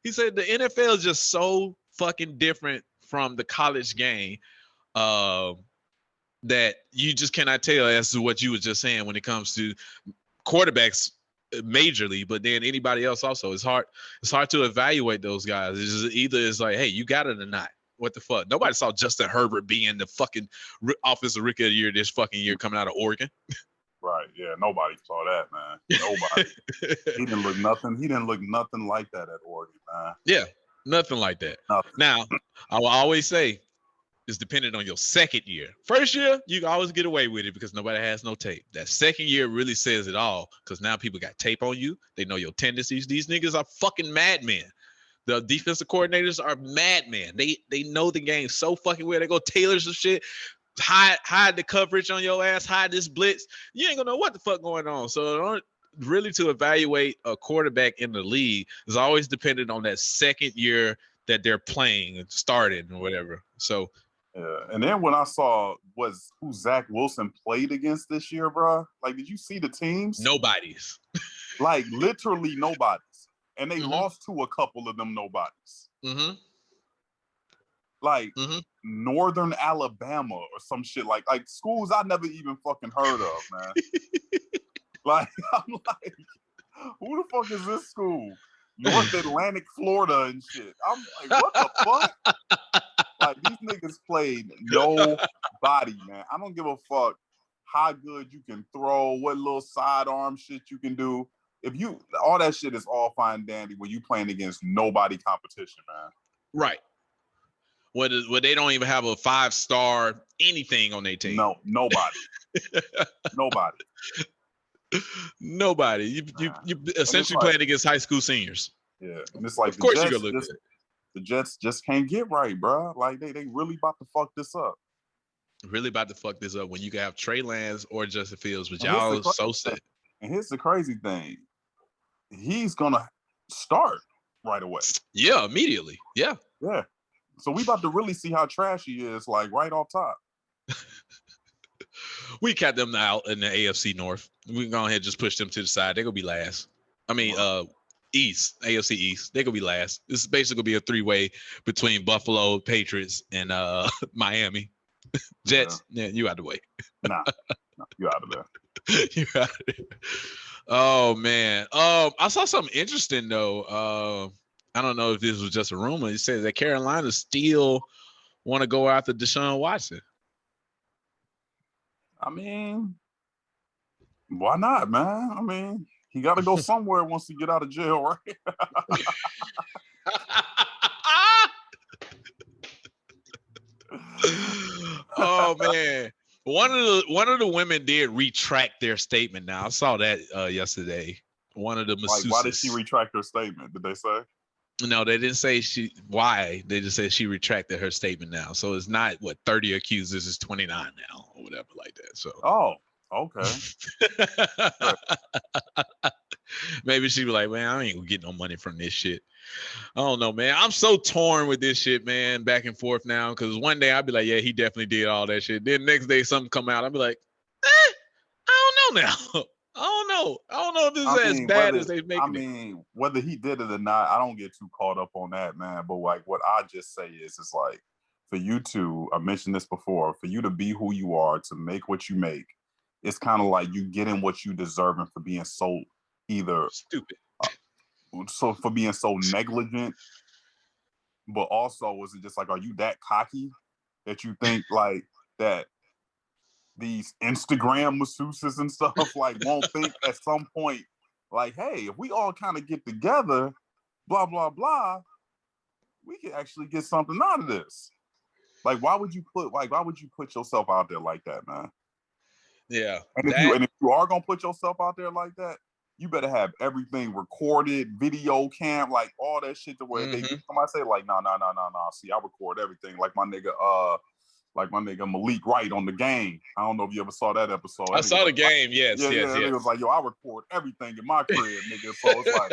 He said the NFL is just so fucking different from the college game that you just cannot tell as to what you were just saying when it comes to quarterbacks majorly, but then anybody else also. It's hard to evaluate those guys. It's just either it's like, hey, you got it or not. What the fuck? Nobody saw Justin Herbert being the fucking offensive rookie of the year this fucking year coming out of Oregon. Right. Yeah. Nobody saw that, man. Nobody. He didn't look nothing. He didn't look nothing like that at Oregon, man. Yeah. Nothing like that. Nothing. Now, I will always say it's dependent on your second year. First year, you can always get away with it because nobody has no tape. That second year really says it all because now people got tape on you. They know your tendencies. These niggas are fucking madmen. The defensive coordinators are madmen. They know the game so fucking well. They go tailor some shit, hide the coverage on your ass, hide this blitz. You ain't gonna know what the fuck going on. So really to evaluate a quarterback in the league is always dependent on that second year that they're playing and starting or whatever. So yeah, and then when I saw who Zach Wilson played against this year, bro, like, did you see the teams? Nobody's. Like, literally nobody's. And they lost to a couple of them nobodies. Mm-hmm. Like, Northern Alabama or some shit. Like schools I never even fucking heard of, man. Like, I'm like, who the fuck is this school? North Atlantic, Florida and shit. I'm like, what the fuck? Like, these niggas played nobody, man. I don't give a fuck how good you can throw, what little sidearm shit you can do. All that shit is all fine and dandy when you playing against nobody competition, man. Right. Where they don't even have a 5-star anything on their team. No, nobody. Nobody. You essentially playing against high school seniors. Yeah, and it's like, of course you're gonna look good. The Jets just can't get right, bro. Like they really about to fuck this up. Really about to fuck this up when you can have Trey Lance or Justin Fields, but y'all are so set. And here's the crazy thing: he's gonna start right away. Yeah, immediately. Yeah. So we about to really see how trash he is, like right off top. We kept them out in the AFC North. We can go ahead and just push them to the side. They're gonna be last. I mean, East, AFC East. They're gonna be last. This is basically gonna be a 3-way between Buffalo, Patriots, and Miami. Jets. Yeah, you out the way. Nah, you out of there. You out of there. Oh man. I saw something interesting though. I don't know if this was just a rumor. It says that Carolina still want to go after Deshaun Watson. I mean, why not, man? I mean, he got to go somewhere once he get out of jail, right? Oh man, one of the women did retract their statement. Now I saw that yesterday. One of the masseuses. Like, why did she retract her statement? Did they say? No, they didn't say why. They just said she retracted her statement now. So it's not 30 accused. This is 29 now or whatever like that. So. Oh, okay. Maybe she was like, man, I ain't gonna get no money from this shit. I don't know, man. I'm so torn with this shit, man, back and forth now. Because one day I'll be like, yeah, he definitely did all that shit. Then next day something come out, I'll be like, I don't know now. I don't know if this is as bad as they make it. I mean, whether he did it or not, I don't get too caught up on that, man. But like, what I just say is, it's like, for you to, I mentioned this before, for you to be who you are, to make what you make, it's kind of like you getting what you deserving for being so either stupid, so for being so negligent, but also, was it just like, are you that cocky that you think like that these Instagram masseuses and stuff like won't think at some point like, hey, if we all kind of get together, blah blah blah, we can actually get something out of this. Like, why would you put yourself out there like that, man? Yeah. And if you are gonna put yourself out there like that, you better have everything recorded, video cam, like all that shit to where they somebody say like, no. See, I record everything. Like my nigga like my nigga Malik Wright on The Game. I don't know if you ever saw that episode. I saw The Game. Yes. It was like, yo, I record everything in my crib, nigga. So it's like,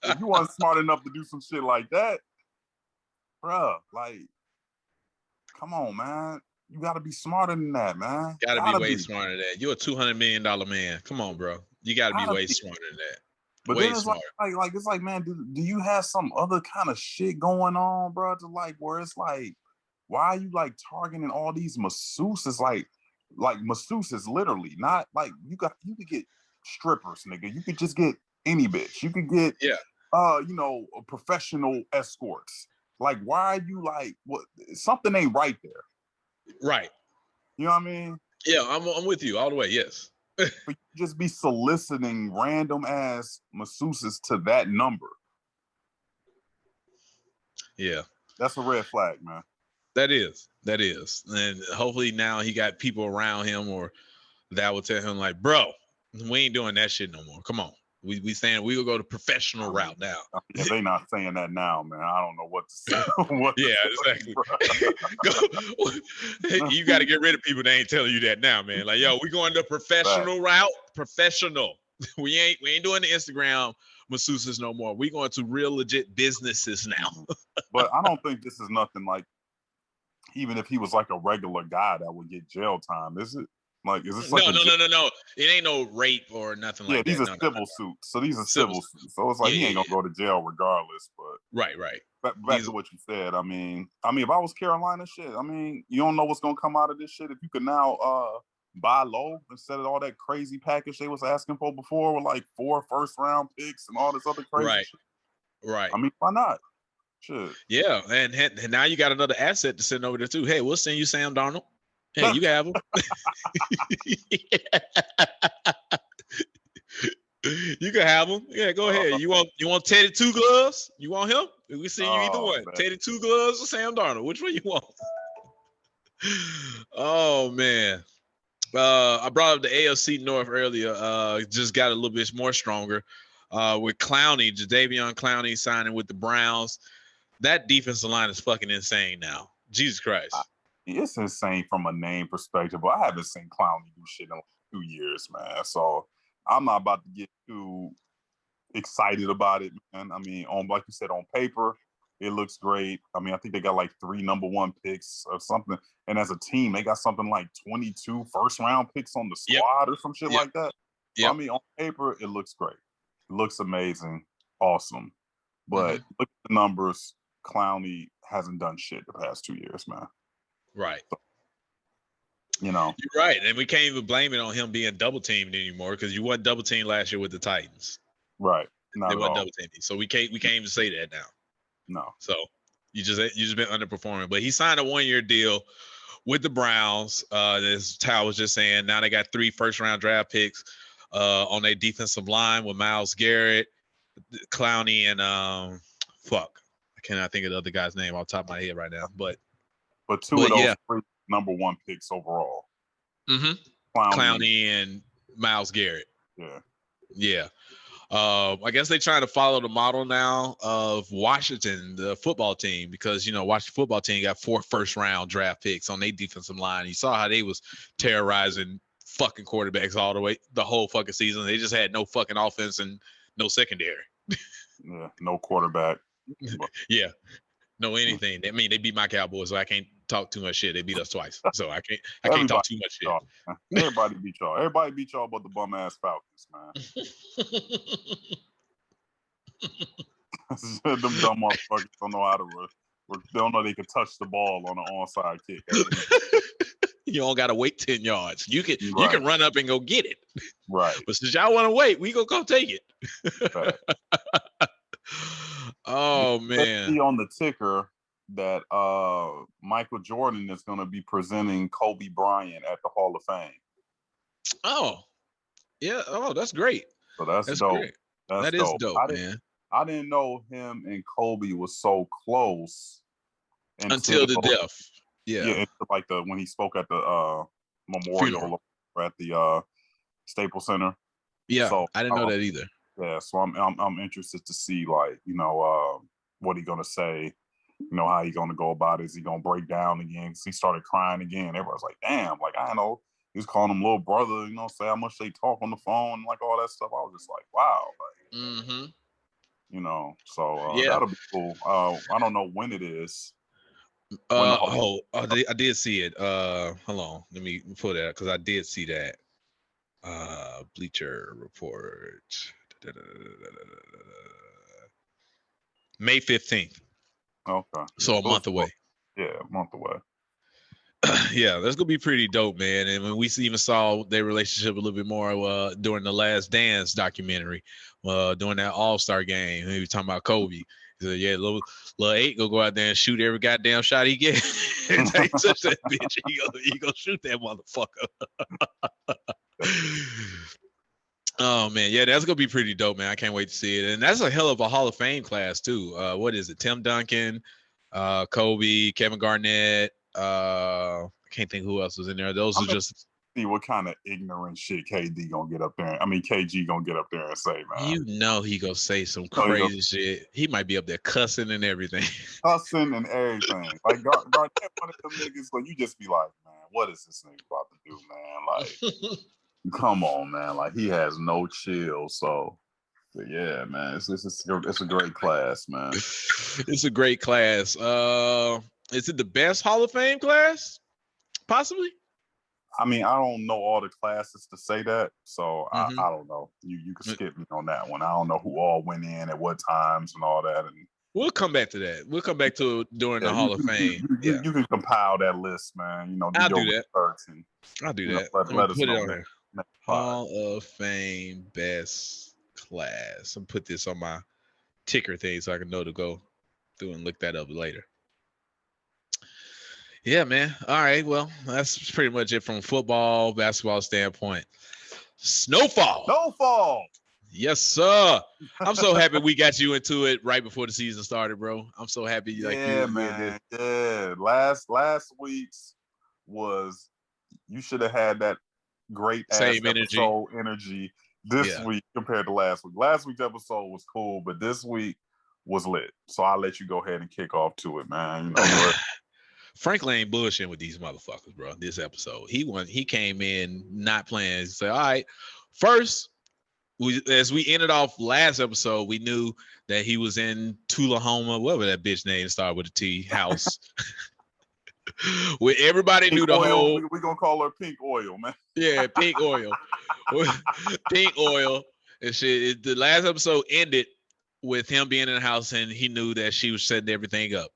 if you weren't smart enough to do some shit like that, bruh, like, come on, man. You got to be smarter than that, man. Got to be way smarter than that. You're a $200 million man. Come on, bro. You got to be way smarter than that. But way then it's smarter. like it's like, man, do you have some other kind of shit going on, bro? To like where it's like, why are you like targeting all these masseuses? Like masseuses, literally, not like you could get strippers, nigga. You could just get any bitch. You could get professional escorts. Like, why are you like what? Something ain't right there. Right. You know what I mean? Yeah, I'm with you all the way. Yes. But you just be soliciting random ass masseuses to that number. Yeah. That's a red flag, man. That is. And hopefully now he got people around him or that will tell him like, bro, we ain't doing that shit no more. Come on. We saying we will go the professional route now. Yeah, they not saying that now, man. I don't know what to say. Exactly. You got to get rid of people that ain't telling you that now, man. Like, yo, we going the professional route. Professional. We ain't doing the Instagram masseuses no more. We going to real legit businesses now. But I don't think this is nothing like, even if he was like a regular guy that would get jail time, is it? Like, is this like no. It ain't no rape or nothing like that. Yeah, these are civil suits. So these are civil suits. So it's like he ain't gonna go to jail regardless. But right. Back to what you said. I mean, if I was Carolina, shit. I mean, you don't know what's gonna come out of this shit. If you could now buy low instead of all that crazy package they was asking for before with like 4 first-round picks and all this other crazy shit. Right. I mean, why not? Shit. Yeah, and now you got another asset to send over there too. Hey, we'll send you Sam Darnold. Hey, you can have him. You can have him. Yeah, go ahead. You want Teddy Two Gloves? You want him? We see you either one. Man. Teddy Two Gloves or Sam Darnold? Which one you want? Oh man. I brought up the AFC North earlier. Just got a little bit more stronger. With Clowney, Jadeveon Clowney signing with the Browns. That defensive line is fucking insane now. Jesus Christ. It's insane from a name perspective, but I haven't seen Clowney do shit in like 2 years, man. So I'm not about to get too excited about it, man. I mean, like you said, on paper, it looks great. I mean, I think they got like 3 number 1 picks or something. And as a team, they got something like 22 first-round picks on the squad or some shit like that. So, I mean, on paper, it looks great. It looks amazing. Awesome. But look at the numbers. Clowney hasn't done shit the past 2 years, man. Right. So, you know. You're right. And we can't even blame it on him being double teamed anymore because you wasn't double teamed last year with the Titans. Right. They wasn't double teamed. So we can't even say that now. No. So you just been underperforming. But he signed a 1-year deal with the Browns. As Tal was just saying, now they got 3 first-round draft picks on their defensive line with Myles Garrett, Clowney, and I cannot think of the other guy's name off the top of my head right now. But 2 of those 3 number 1 picks overall. Clowney and Myles Garrett. Yeah. I guess they're trying to follow the model now of Washington, the football team, because, Washington football team got 4 first-round draft picks on their defensive line. You saw how they was terrorizing fucking quarterbacks all the way, the whole fucking season. They just had no fucking offense and no secondary. Yeah, no quarterback. Yeah. No anything. I mean, they beat my Cowboys, so I can't talk too much shit. They beat us twice, so I can't talk too much shit. Everybody beat y'all. Everybody beat y'all but the bum ass Falcons, man. Them dumb motherfuckers don't know how to they don't know they can touch the ball on an onside kick. You don't gotta wait 10 yards. You can run up and go get it. Right. But since y'all want to wait, we gonna go take it. Right. Oh man! See on the ticker that Michael Jordan is going to be presenting Kobe Bryant at the Hall of Fame. Oh, yeah. Oh, that's great. So that's dope. Great. That is dope, man. I didn't know him and Kobe was so close until the death. Yeah, like when he spoke at the memorial at the Staples Center. Yeah, so, I didn't know that either. Yeah, so I'm interested to see what he gonna say you know, how he gonna go about it. Is he gonna break down again? Because he started crying again. Everybody's like, damn, like, I know. He was calling him little brother, you know, say how much they talk on the phone, like all that stuff. I was just like, wow. Like, you know, so that'll be cool. I don't know when it is. I did see it. Hold on. Let me pull that because I did see that. Bleacher Report. May 15th. Okay. So a month away. Yeah, a month away. Yeah, that's gonna be pretty dope, man. And when we even saw their relationship a little bit more during the Last Dance documentary, during that All-Star game, we were talking about Kobe. He said, "Yeah, little 8 go out there and shoot every goddamn shot he get. And he touch that bitch. He go shoot that motherfucker." Oh man, yeah, that's gonna be pretty dope, man. I can't wait to see it. And that's a hell of a Hall of Fame class too. What is it? Tim Duncan, Kobe, Kevin Garnett. I can't think who else was in there. Those are just see what kind of ignorant shit KD gonna get up there. I mean, KG gonna get up there and say, man. You know he gonna say some crazy shit. He might be up there cussing and everything. Cussing and everything. Like Garnett, one of them niggas, but you just be like, man, what is this nigga about to do, man? Like, come on, man. Like, he has no chill. So, but yeah, man, it's a great class, man. It's a great class. Is it the best Hall of Fame class? Possibly. I mean, I don't know all the classes to say that, so I don't know. You can skip me on that one. I don't know who all went in at what times and all that. And we'll come back to that. We'll come back to it during the Hall of Fame. You can compile that list, man. You know, I'll do that. I'll do that. Let us put know it on there. Hall of Fame best class. I'm put this on my ticker thing so I can know to go through and look that up later. Yeah, man. All right. Well, that's pretty much it from football, basketball standpoint. Snowfall. Yes, sir. I'm so happy we got you into it right before the season started, bro. I'm so happy. Yeah, man. Yeah. Last week's was, you should have had that great same energy this week compared to last week. Last week's episode was cool, but this week was lit. So I'll let you go ahead and kick off to it, man. You know what? Franklin ain't bullshitting with these motherfuckers, bro. This episode, he came in not playing. He said, "All right, first, as we ended off last episode, we knew that he was in Tullahoma, whatever that bitch name started with a T, house." Where everybody knew the whole. We're gonna call her Pink Oil, man. Yeah, Pink Oil, Pink Oil and shit. The last episode ended with him being in the house, and he knew that she was setting everything up.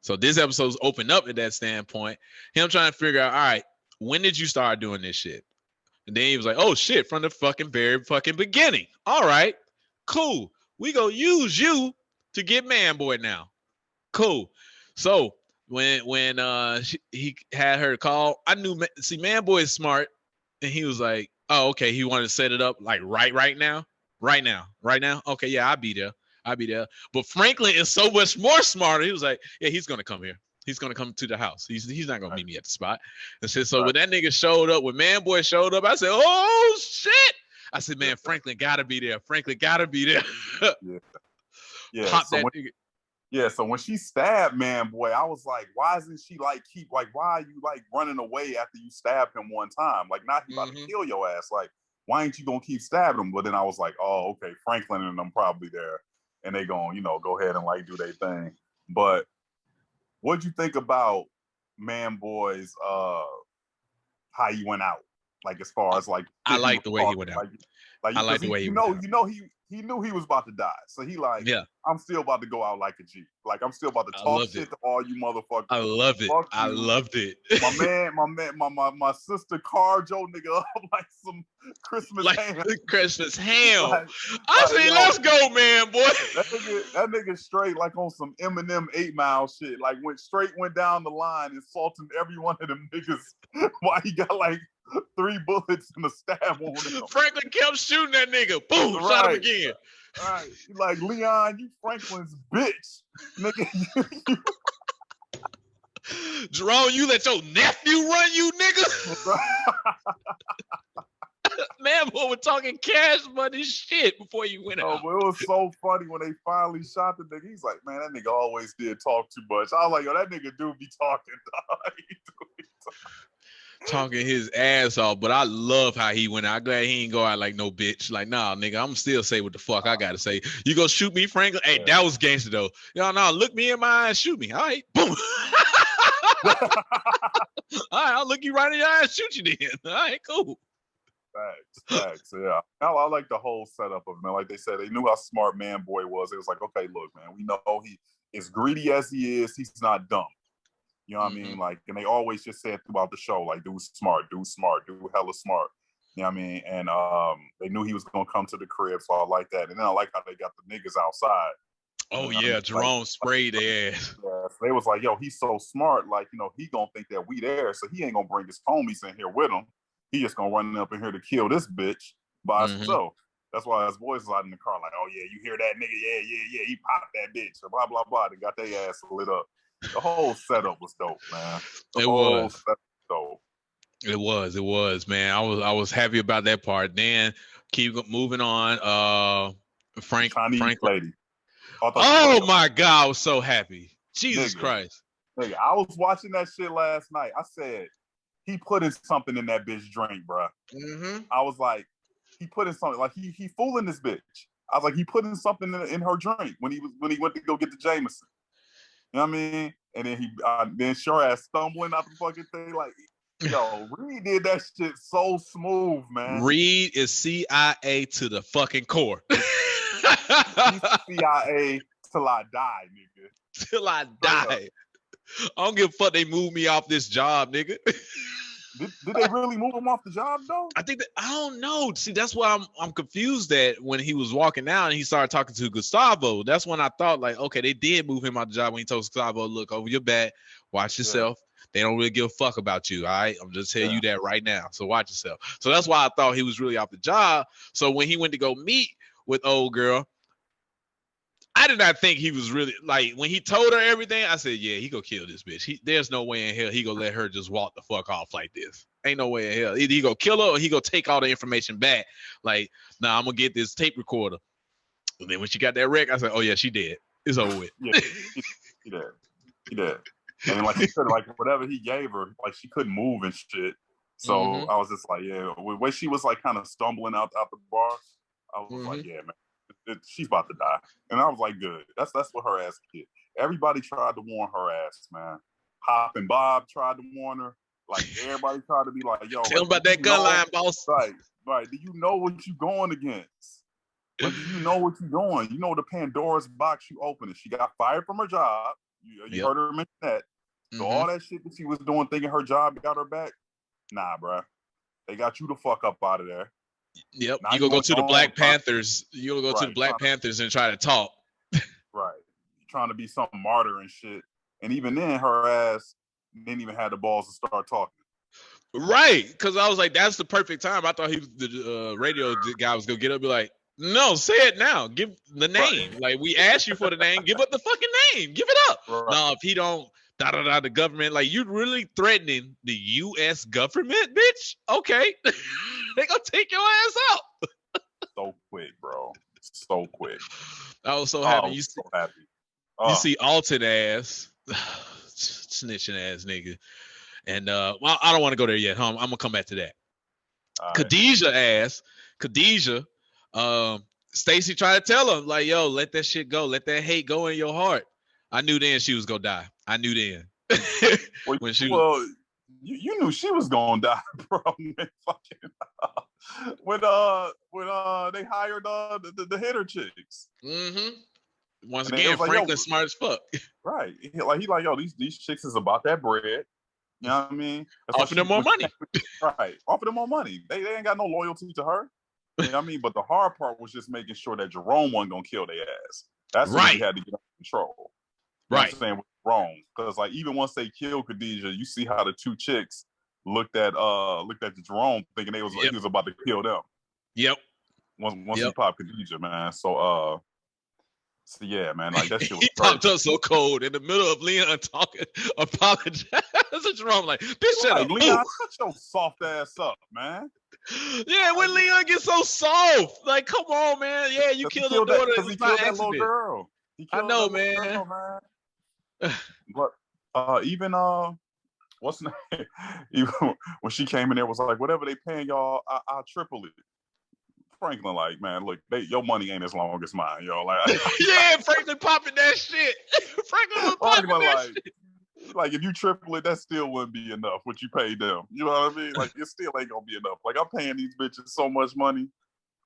So this episode's opened up at that standpoint. Him trying to figure out, all right, when did you start doing this shit? And then he was like, oh shit, from the very fucking beginning. All right, cool. We gonna use you to get Man-Boy now. Cool. So when he had her call, I knew. See, Man-Boy is smart, and he was like, oh, okay. He wanted to set it up like right now. Okay, yeah, I'll be there. But Franklin is so much more smarter. He was like, yeah, he's going to come here. He's going to come to the house. He's not going to meet me at the spot. And so when that nigga showed up, when Man-Boy showed up, I said, oh, shit. I said, man, Franklin got to be there. Yeah. Pop so that nigga. Yeah, so when she stabbed Man-Boy, I was like, why isn't she why are you like running away after you stabbed him one time? Like, not he about to kill your ass. Like, why ain't you going to keep stabbing him? But then I was like, oh, okay, Franklin and them probably there. And they gonna, go ahead and like do their thing. But what'd you think about Man-Boy's how he went out? Like, as far as like, I like the way he went out. Like I like the way he went out. He knew he was about to die. So he like, yeah, I'm still about to go out like a G. Like, I'm still about to talk shit to all you motherfuckers. I love it. I loved it. My sister carved your nigga up like some Christmas ham. Christmas ham. I say, let's go, man, boy. That nigga straight like on some Eminem 8 Mile shit. Like went down the line, insulting every one of them niggas while he got like 3 bullets and a stab on him. Franklin kept shooting that nigga. Boom, shot him again. All right. He's like, Leon, you Franklin's bitch. Nigga. Jerome, you let your nephew run you, nigga? man boy was talking cash money shit before you went out. But it was so funny when they finally shot the nigga. He's like, man, that nigga always did talk too much. I was like, yo, that nigga do be talking, dog. Talking his ass off, but I love how he went out. I'm glad he ain't go out like no bitch. Like, nah, nigga, I'm still say what the fuck I gotta say. You go shoot me, Franklin? Hey, that was gangster though. Y'all know, look me in my eyes, shoot me. All right, boom. All right, I'll look you right in your eyes and shoot you then. All right, cool. Facts, yeah. I like the whole setup of it, man. Like they said, they knew how smart Man Boy was. It was like, okay, look, man, we know he as greedy as he is, he's not dumb. You know what I mean? Like, and they always just said throughout the show, like, dude smart, dude hella smart. You know what I mean? And they knew he was gonna come to the crib, so I like that. And then I like how they got the niggas outside. Oh yeah, Jerome sprayed their ass. Yeah, so they was like, yo, he's so smart, like, you know, he gonna think that we there, so he ain't gonna bring his homies in here with him. He just gonna run up in here to kill this bitch by himself. That's why his boys was out in the car, like, oh yeah, you hear that nigga? Yeah, he popped that bitch. So blah blah blah. They got their ass lit up. The whole setup was dope, man. It was dope. It was, man. I was happy about that part. Then keep moving on. Franklin lady. Oh my God, I was so happy. Jesus Christ. Nigga, I was watching that shit last night. I said, he put in something in that bitch drink, bro. I was like, he put in something, like he fooling this bitch. I was like, he put in something in her drink when he went to go get the Jameson. You know what I mean? And then then sure ass stumbling out the fucking thing. Like, yo, Reed did that shit so smooth, man. Reed is CIA to the fucking core. He's CIA till I die, nigga. Till I die. I don't give a fuck they moved me off this job, nigga. Did they really move him off the job though? I think I don't know. See, that's why I'm confused that when he was walking out and he started talking to Gustavo, that's when I thought like, okay, they did move him out the job when he told Gustavo, look over your back, watch yourself. They don't really give a fuck about you. All right. I'm just telling you that right now. So watch yourself. So that's why I thought he was really off the job. So when he went to go meet with old girl, I did not think he was really like when he told her everything. I said, yeah, he gonna kill this bitch. There's no way in hell he gonna let her just walk the fuck off like this. Ain't no way in hell. Either he gonna kill her or he gonna take all the information back. Like, nah, I'm gonna get this tape recorder. And then when she got that wreck, I said, oh yeah, she dead. It's over with. Yeah, he did. And like he said, like whatever he gave her, like she couldn't move and shit. So I was just like, yeah. When she was like kind of stumbling out the bar, I was like, yeah, man. She's about to die. And I was like, good. That's what her ass did. Everybody tried to warn her ass, man. Hop and Bob tried to warn her. Like, everybody tried to be like, yo. Tell them about that gun line, boss. Right. Do you know what you're going against? Like, do you know what you're doing? You know the Pandora's box you opening. She got fired from her job. You heard her mention that. So all that shit that she was doing thinking her job got her back, nah, bro. They got you the fuck up out of there. Yep, you gonna go to the Black Panthers. You gonna go to the Black Panthers and try to talk. Right, trying to be some martyr and shit. And even then, her ass didn't even have the balls to start talking. Right, because I was like, that's the perfect time. I thought the radio guy was gonna get up and be like, no, say it now. Give the name. Like we asked you for the name. Give up the fucking name. Give it up. No, if he don't. The government, like you really threatening the U.S. government, bitch? Okay, they gonna take your ass out. So quick, bro. So quick. I was so happy. You see Alton ass, snitching ass nigga, and well, I don't want to go there yet. I'm gonna come back to that. Khadijah ass, Stacey tried to tell him like, yo, let that shit go, let that hate go in your heart. I knew then she was gonna die. I knew then. You knew she was gonna die, bro. When they hired the hitter chicks. Once again, Franklin's smart as fuck. Right. He like, yo, these chicks is about that bread. You know what I mean? Offer them more money. Right. Offer them more money. They ain't got no loyalty to her. You know what I mean? But the hard part was just making sure that Jerome wasn't gonna kill their ass. That's what he had to get under control. You know what I'm saying was wrong. Because like even once they killed Khadijah, you see how the two chicks looked at Jerome thinking he was about to kill them. Yep. Once he popped Khadijah, man. So So yeah, man, like that shit was he popped up so cold in the middle of Leon talking, apologize to Jerome, like, bitch, shut like, up. Leon, shut your soft ass up, man. Yeah, when Leon gets so soft, like, come on, man. Yeah, you killed her daughter. Because he killed that little girl. I know, man. But even what's the name? Even when she came in there, was like, whatever they paying y'all, I'll triple it. Franklin, like, man, look, your money ain't as long as mine, yo. Like, yeah, Franklin popping that shit. Franklin was popping that shit. Like, if you triple it, that still wouldn't be enough. What you paid them, you know what I mean? Like, it still ain't gonna be enough. Like, I'm paying these bitches so much money,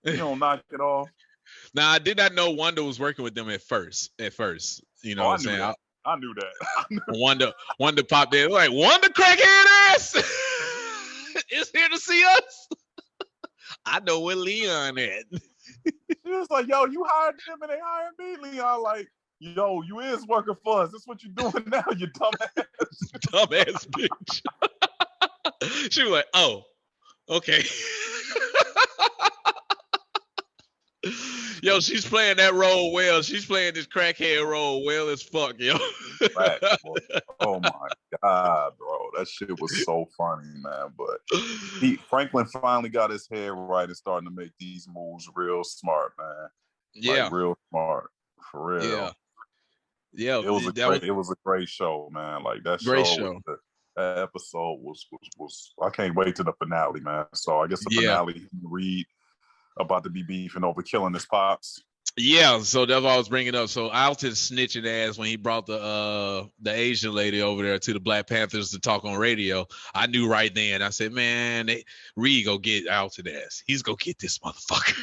you don't knock it off. Now, I did not know Wanda was working with them at first. You know what I'm saying? I knew that. Wanda popped in, like, Wanda crackhead ass is here to see us. I know where Leon at. She was like, yo, you hired them and they hired me. Leon, like, yo, you is working for us. That's what you doing now, you dumbass. Dumbass bitch. She was like, oh, okay. Yo, she's playing that role well. She's playing this crackhead role well as fuck, yo. Right, oh my God, bro. That shit was so funny, man. But Franklin finally got his head right and starting to make these moves real smart, man. Yeah. Like, real smart. For real. Yeah. Yeah. It was a great show, man. Like that show. That episode was I can't wait to the finale, man. So I guess the finale, Reed about to be beefing over killing his pops. Yeah, so that's what I was bringing up. So Alton snitching ass when he brought the Asian lady over there to the Black Panthers to talk on radio. I knew right then. I said, man, Reed go get Alton ass. He's gonna get this motherfucker.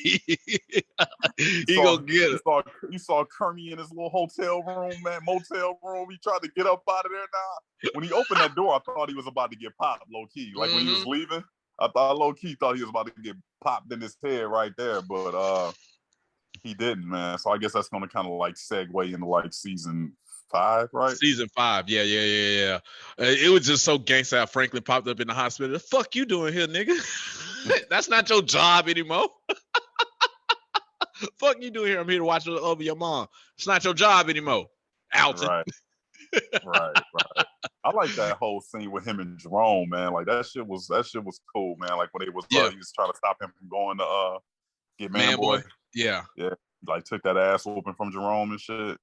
He gonna get it. You saw Kearney in his little hotel room, man, motel room. He tried to get up out of there now. When he opened that door, I thought he was about to get popped, low key. Like when he was leaving, I thought low key thought he was about to get popped in his head right there, but he didn't, man. So I guess that's gonna kind of like segue into like season 5, right? Season 5, yeah. It was just so gangsta how Franklin popped up in the hospital. The fuck you doing here, nigga? That's not your job anymore. Fuck you doing here? I'm here to watch over your mom. It's not your job anymore, Alton. Right. I like that whole scene with him and Jerome, man. Like that shit was cool, man. Like when he was trying to stop him from going to get Man Boy. Yeah. Like took that ass whooping from Jerome and shit.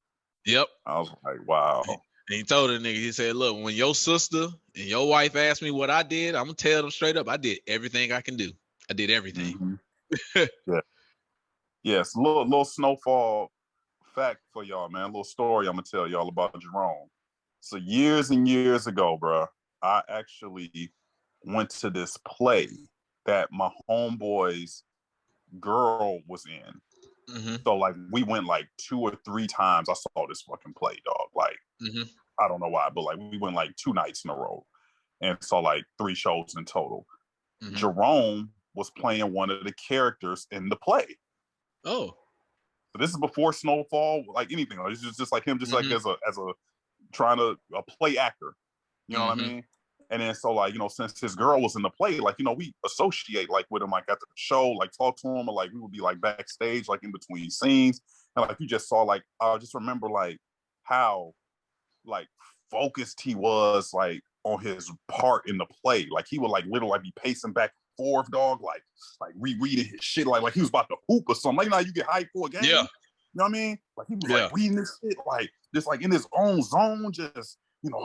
Yep. I was like, wow. And he told the nigga, he said, look, when your sister and your wife asked me what I did, I'm gonna tell them straight up, I did everything I can do. I did everything. Mm-hmm. Yes, little Snowfall fact for y'all, man. A little story I'm gonna tell y'all about Jerome. So years and years ago, bro, I actually went to this play that my homeboy's girl was in. Mm-hmm. So like we went like 2 or 3 times. I saw this fucking play, dog. Like I don't know why, but like we went like 2 nights in a row and saw like 3 shows in total. Mm-hmm. Jerome was playing one of the characters in the play. Oh, so this is before Snowfall, like anything. It's just like him, just like as a trying to play actor. You know what I mean? And then so like, you know, since his girl was in the play, like, you know, we associate like with him, like at the show, like talk to him, or like we would be like backstage, like in between scenes. And like you just saw, like, I just remember like how like focused he was like on his part in the play. Like he would like literally like be pacing back and forth, dog, like rereading his shit, like he was about to hoop or something. Like, you know how you get hyped for a game? Yeah. You know what I mean? Like he was like reading this shit, like just like in his own zone, just, you know,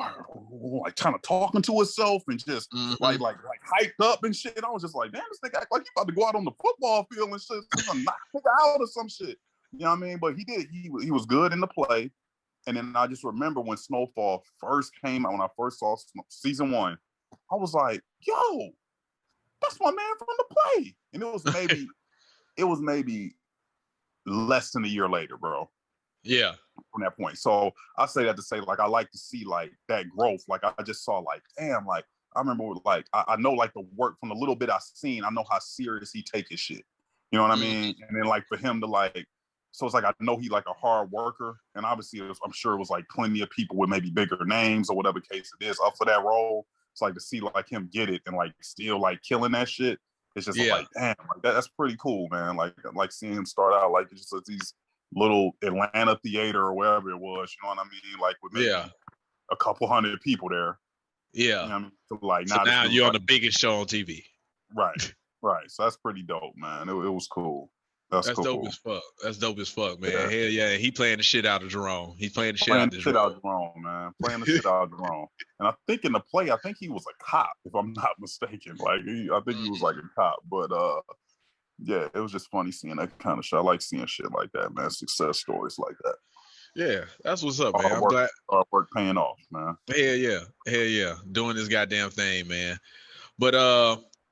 like kind of talking to himself and just like hyped up and shit. And I was just like, damn, this nigga act like he about to go out on the football field and shit, knock him out or some shit. You know what I mean? But he was good in the play. And then I just remember when Snowfall first came out, when I first saw season 1, I was like, yo, that's my man from the play. And it was maybe less than a year later, bro. Yeah. From that point. So I say that to say, like, I like to see like that growth. Like I just saw like, damn, like I remember like I know like the work from the little bit I seen, I know how serious he take his shit. You know what I mean? And then like for him to like, so it's like I know he like a hard worker, and obviously I'm sure it was like plenty of people with maybe bigger names or whatever case it is up for that role. It's like to see like him get it and like still like killing that shit. It's just like, damn, like that's pretty cool, man. Like seeing him start out like it's just these little Atlanta theater or wherever it was. You know what I mean? Like with maybe a couple hundred people there. Yeah. You know what I mean? So like so now you're on the biggest show on TV. Right. Right. So that's pretty dope, man. It was cool. That's cool. Dope as fuck. That's dope as fuck, man. Yeah. Hell yeah. He playing the shit out of Jerome. He's playing the shit out of Jerome, man. Playing the shit out of Jerome. And I think in the play, I think he was a cop, if I'm not mistaken. Like I think he was like a cop. But yeah, it was just funny seeing that kind of shit. I like seeing shit like that, man. Success stories like that. Yeah, that's what's up, man. I'm glad hard work paying off, man. Hell yeah. Doing this goddamn thing, man. But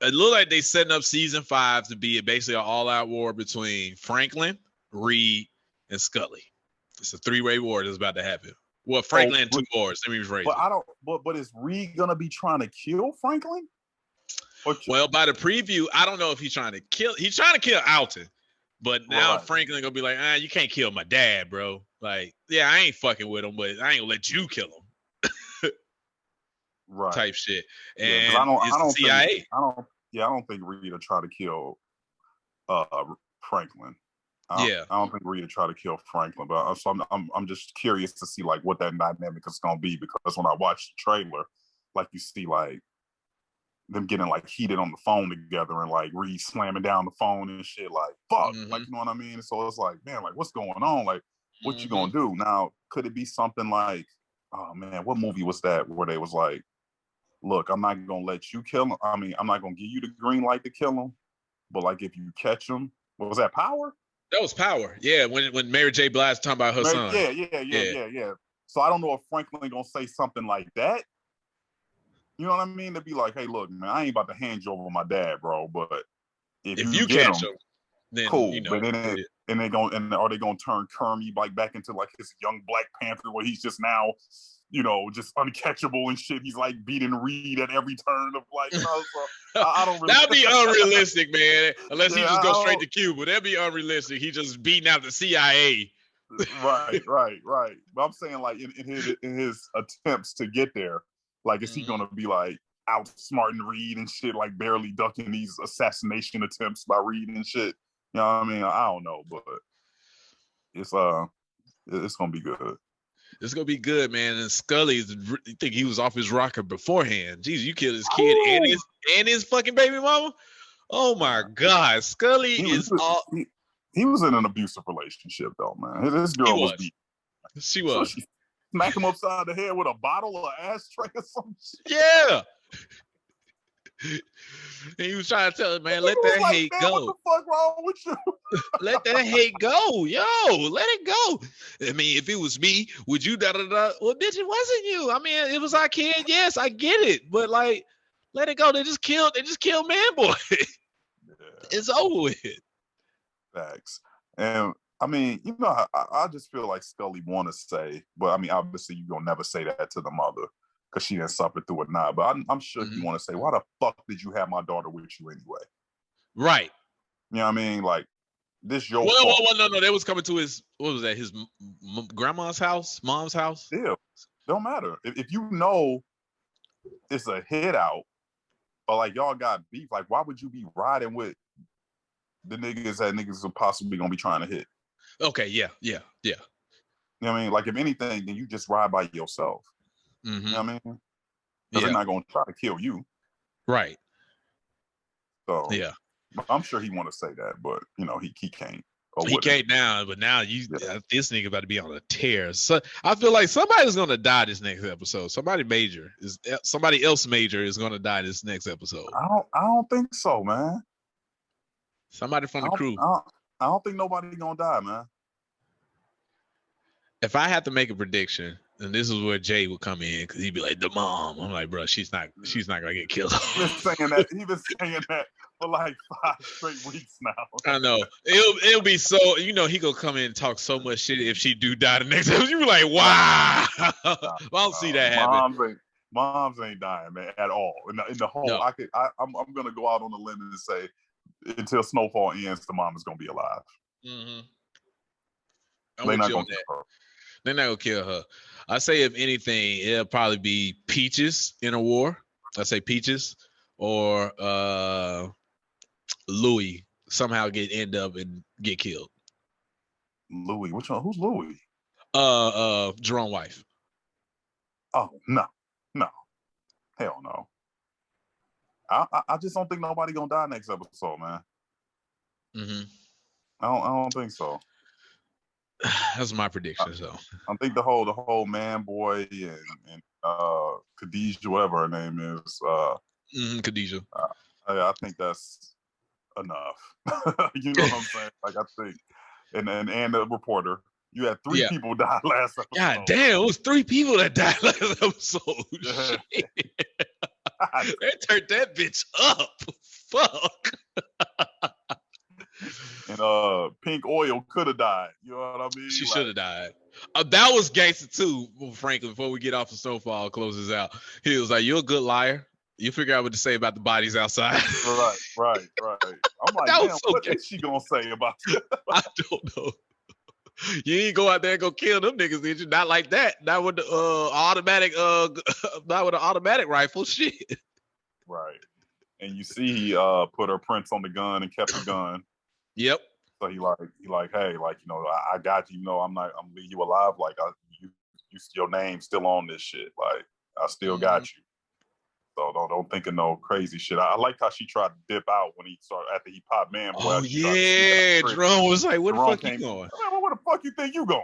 it looked like they setting up season 5 to be basically an all-out war between Franklin, Reed, and Scully. It's a 3-way war that's about to happen. Well, Franklin and 2 wars. Let me rephrase. But is Reed gonna be trying to kill Franklin? Well, by the preview, I don't know if he's trying to kill. He's trying to kill Alton, but now Franklin gonna be like, you can't kill my dad, bro. Like, yeah, I ain't fucking with him, but I ain't gonna let you kill him. Right. Type shit. And yeah, I don't CIA. Think, I don't think Reed will try to kill Franklin. I don't think Reed will try to kill Franklin, but so I'm just curious to see like what that dynamic is gonna be, because when I watched the trailer, like you see like them getting like heated on the phone together and like Reed slamming down the phone and shit, like fuck, like, you know what I mean? So it's like, man, like what's going on? Like, what you gonna do? Now, could it be something like, oh man, what movie was that where they was like, look, I'm not gonna let you kill him. I mean, I'm not gonna give you the green light to kill him, but like if you catch him, what was that, Power? That was Power. Yeah, when Mary J. Blige talking about her son. Yeah. So I don't know if Franklin gonna say something like that. You know what I mean? To be like, hey, look, man, I ain't about to hand you over my dad, bro. But if you catch him, then cool. You know, but then are they gonna turn Kermie like back into like his young Black Panther where he's just now, you know, just uncatchable and shit? He's like beating Reed at every turn of like, you know, so I don't really. That'd be unrealistic, man. Unless he just goes straight to Cuba, that'd be unrealistic. He just beating out the CIA. Right. But I'm saying like in his attempts to get there. Like, is he gonna be like outsmarting Reed and shit, like barely ducking these assassination attempts by Reed and shit? You know what I mean? I don't know, but it's gonna be good. It's gonna be good, man. And Scully, you think he was off his rocker beforehand? Jeez, you killed his kid and his fucking baby mama. Oh my God, Scully He was in an abusive relationship, though, man. This girl was beat. She was. So smack him upside the head with a bottle or ashtray or some shit. Yeah. And he was trying to tell him, man, let that hate go. What the fuck wrong with you? Let that hate go. Yo, let it go. I mean, if it was me, would you da-da-da? Well, bitch, it wasn't you. I mean, it was our kid. Yes, I get it. But, like, let it go. They just killed Man Boy. It's over with. Facts. And I mean, you know, I just feel like Scully want to say, but I mean, obviously you're gonna never say that to the mother because she didn't suffer through it now. But I'm sure you want to say, why the fuck did you have my daughter with you anyway? Right. You know what I mean? Like, this your fault. Well, no, they was coming to his, what was that? His grandma's house, mom's house. Yeah, don't matter if you know it's a hit out or like y'all got beef. Like, why would you be riding with the niggas that niggas are possibly gonna be trying to hit? Okay, yeah. You know what I mean? Like, if anything, then you just ride by yourself. You know what I mean? Because they're not going to try to kill you. Right. So, yeah. I'm sure he want to say that, but, you know, he can't. He can't now, but now this nigga about to be on a tear. So I feel like somebody's going to die this next episode. Somebody else major is going to die this next episode. I don't think so, man. Somebody from the crew. I don't think nobody's gonna die, man. If I had to make a prediction, and this is where Jay would come in, because he'd be like, the mom. I'm like, bro, she's not gonna get killed. He's been saying that for like 5 straight weeks now. I know. It'll be so, you know, he gonna come in and talk so much shit if she do die the next episode. You be like, wow. I don't see that happen. Moms ain't dying, man, at all. In the whole, no. I'm gonna go out on a limb and say, until Snowfall ends, the mom is gonna be alive. They're not gonna kill her. They're not gonna kill her. I say, if anything, it'll probably be Peaches in a war. I say Peaches or Louis somehow end up and get killed. Louis. Which one? Who's Louis? Jerome wife. Oh no. Hell no. I just don't think nobody gonna die next episode, man. Mm-hmm. I don't think so. That's my prediction. So I think the whole man boy and Khadijah, whatever her name is. Khadijah. I think that's enough. You know what I'm saying? Like I think, and the reporter. You had 3 people die last episode. God damn, it was 3 people that died last episode. Shit. They turned that bitch up. Fuck. And Pink Oil could have died. You know what I mean? She should have died. That was gangster too, Franklin. Before we get off the Snowfall, closes out. He was like, "You're a good liar. You figure out what to say about the bodies outside." Right. I'm like, damn, what is she gonna say about that? I don't know. You ain't go out there and go kill them niggas, did you? Not like that. Not with the automatic not with an automatic rifle. Shit. Right. And you see he put her prints on the gun and kept the gun. Yep. So he like, hey, like, you know, I got you. You know, I'm leaving you alive. Like, your name's still on this shit. Like, I still got you. So don't think of no crazy shit. I like how she tried to dip out when he started after he popped man. Boy, oh yeah, Jerome was like, "Where the fuck you going? Where the fuck you think you going?"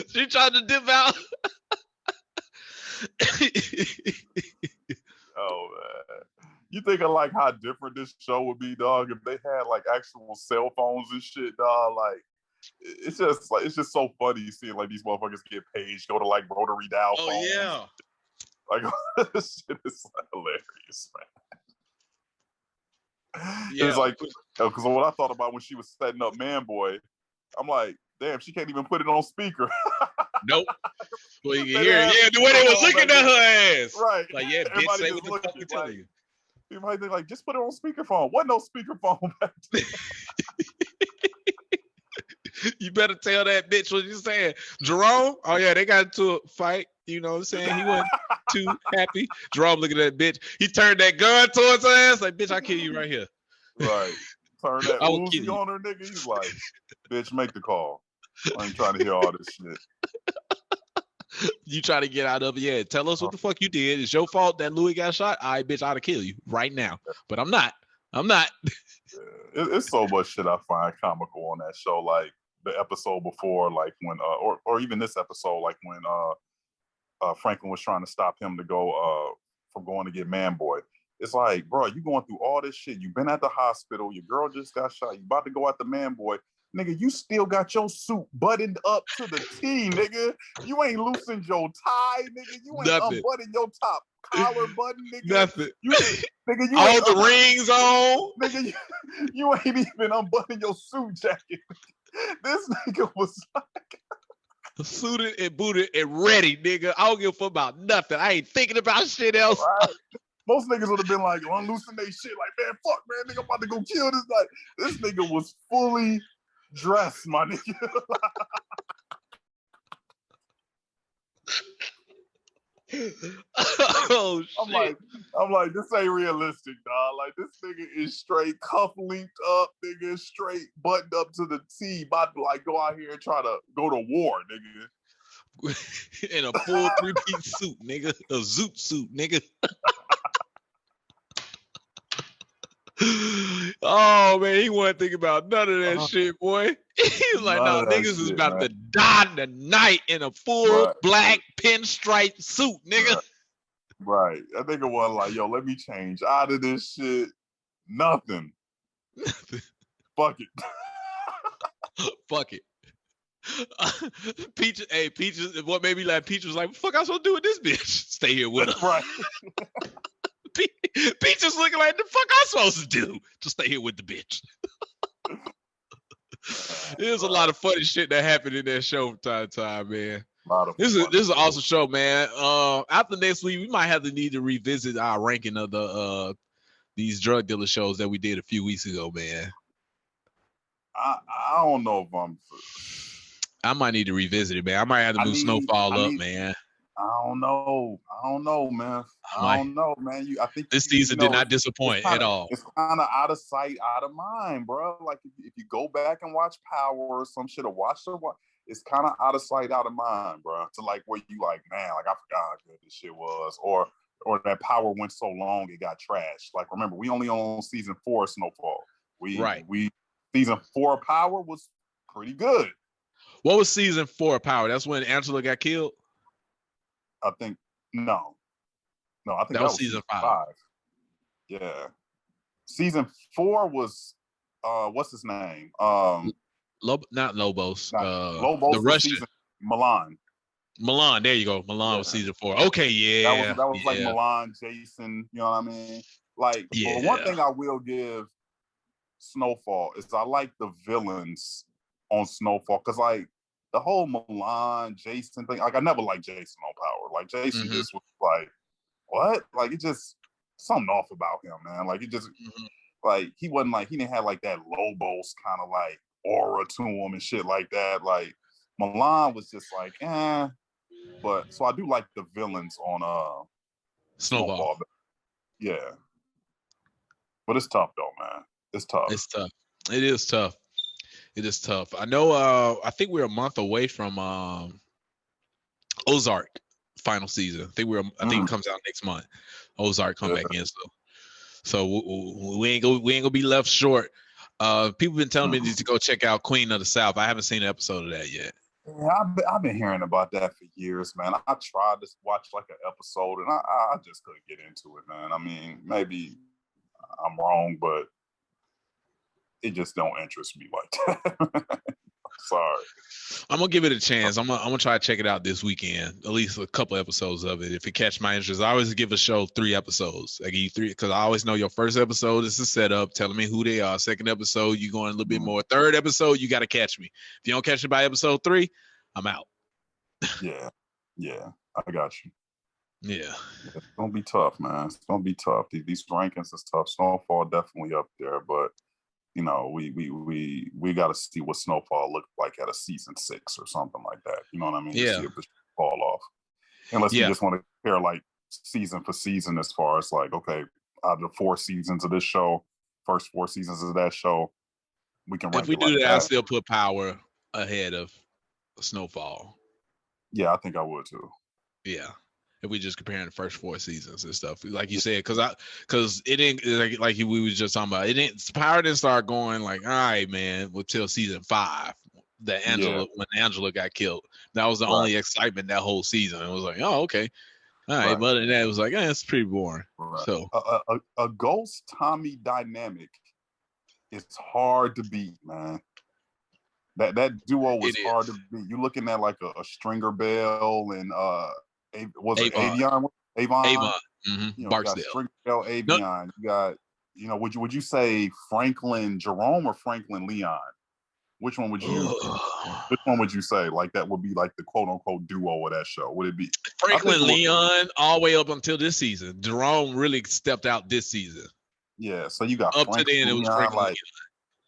She tried to dip out. Oh man, you think of like how different this show would be, dog, if they had like actual cell phones and shit, dog. Like. It's just so funny seeing like these motherfuckers get paged, go to like rotary dial phones. Oh yeah, like this shit is like, hilarious, man. Yeah. It's like because what I thought about when she was setting up Man Boy, I'm like, damn, she can't even put it on speaker. Nope. Well, you can hear it. Yeah, the way they was looking at her ass. Right. Like, yeah, bitch, say what the fuck we telling you. You might think like, just put it on speakerphone. Wasn't no speakerphone back then. You better tell that bitch what you saying. Jerome, oh yeah, they got into a fight. You know what I'm saying? He wasn't too happy. Jerome looking at that bitch. He turned that gun towards her ass like, bitch, I'll kill you right here. Right. Turn that Uzi on her, nigga. He's like, bitch, make the call. I ain't trying to hear all this shit. You try to get out of it. Yeah, tell us what the fuck you did. It's your fault that Louis got shot. All right, bitch, I'll kill you right now. But I'm not. Yeah, it's so much shit I find comical on that show. Like, the episode before, like when or even this episode, like when Franklin was trying to stop him to go from going to get Man Boy. It's like, bro, you going through all this shit. You've been at the hospital. Your girl just got shot. You about to go at the Man Boy. Nigga, you still got your suit buttoned up to the T, nigga. You ain't loosened your tie, nigga. You ain't unbuttoned your top collar button, nigga. Nothing. You all the rings on. Nigga, you ain't even unbuttoning your suit jacket. This nigga was like suited and booted and ready, nigga. I don't give a fuck about nothing. I ain't thinking about shit else. Right. Most niggas would have been like, unloosen they shit. Like, man, fuck, man, nigga, I'm about to go kill this guy. This nigga was fully dressed, my nigga. Oh, shit. I'm like, this ain't realistic, dog. Like, this nigga is straight cuff linked up, nigga, straight buttoned up to the T, about to like go out here and try to go to war, nigga. In a full 3-piece suit, nigga. A zoot suit, nigga. Oh man, he wasn't thinking about none of that shit, boy. He was like, "No, niggas is about to die tonight in a full black pinstripe suit, nigga." Right. I think it was like, "Yo, let me change out of this shit." Nothing. Fuck it. Fuck it. Peaches. What made me laugh? Peach was like, "What the fuck I supposed to do with this bitch? Stay here with her." Right. Peach is looking like, the fuck I'm supposed to do? Just stay here with the bitch. There's a lot of funny shit that happened in that show from time to time, man. This is an awesome show, man. After next week, we might have to need to revisit our ranking of the these drug dealer shows that we did a few weeks ago, man. I don't know if I might need to revisit it, man. I might have to move Snowfall up, man. I don't know, man. I don't know, man. I think this season did not disappoint at all. It's kind of out of sight, out of mind, bro. Like if you go back and watch Power or some shit, or watch the one, it's kind of out of sight, out of mind, bro. To like where you like, man, like I forgot how good this shit was, or that Power went so long it got trashed. Like remember, we only on season 4 of Snowfall. We season 4 of Power was pretty good. What was season 4 of Power? That's when Angela got killed. I think no. I think that was season 5. Yeah, season 4 was what's his name? Not Lobos. Lobos. The Russian Milan. Milan. There you go. Milan was season 4. Okay, yeah. That was like Milan, Jason. You know what I mean? Like, well, one thing I will give Snowfall is I like the villains on Snowfall because like. The whole Milan, Jason thing, like I never liked Jason on Power. Like Jason just was like, what? Like it just something off about him, man. Like it just like he wasn't like he didn't have like that Lobos kind of like aura to him and shit like that. Like Milan was just like, But so I do like the villains on Snowfall. Yeah. But it's tough though, man. It's tough. It's tough. It is tough. It is tough. I know. I think we're a month away from Ozark final season. I think it comes out next month. Ozark come back in, so we ain't gonna be left short. People been telling me to go check out Queen of the South. I haven't seen an episode of that yet. Yeah, I've been hearing about that for years, man. I tried to watch like an episode, and I just couldn't get into it, man. I mean, maybe I'm wrong, but it just don't interest me like that. Sorry. I'm gonna give it a chance. I'm gonna try to check it out this weekend, at least a couple episodes of it. If it catch my interest, I always give a show 3 episodes. I give you 3 because I always know your first episode is the setup, telling me who they are. Second episode, you going a little bit more. Third episode, you got to catch me. If you don't catch me by episode 3, I'm out. Yeah, I got you. Yeah, it's gonna be tough, man. It's gonna be tough. These rankings is tough. Snowfall definitely up there, but. You know, we got to see what Snowfall looked like at a season 6 or something like that. You know what I mean? Yeah. To see if it fall off. Unless you just want to compare like season for season as far as like, okay, out of the 4 seasons of this show, first 4 seasons of that show, we can rank if we do that, I still put Power ahead of Snowfall. Yeah, I think I would too. Yeah. If we just comparing the first 4 seasons and stuff, like you said, because it didn't like we was just talking about, Power didn't start going like, all right, man, until season 5 that when Angela got killed. That was the only excitement that whole season. It was like, oh, okay, all right. But then that it was like, it's pretty boring. Right. So a Ghost Tommy dynamic is hard to beat, man. That duo was hard to beat. You're looking at like a Stringer Bell and was it Avon? Avon. Mm-hmm. You know, Barksdale. You got Avon. You got, would you say Franklin Jerome or Franklin Leon? Which one would you say? Like that would be like the quote unquote duo of that show? Would it be Franklin Leon all the way up until this season? Jerome really stepped out this season. Yeah, so you got up Franklin to then it was Leon, Franklin like,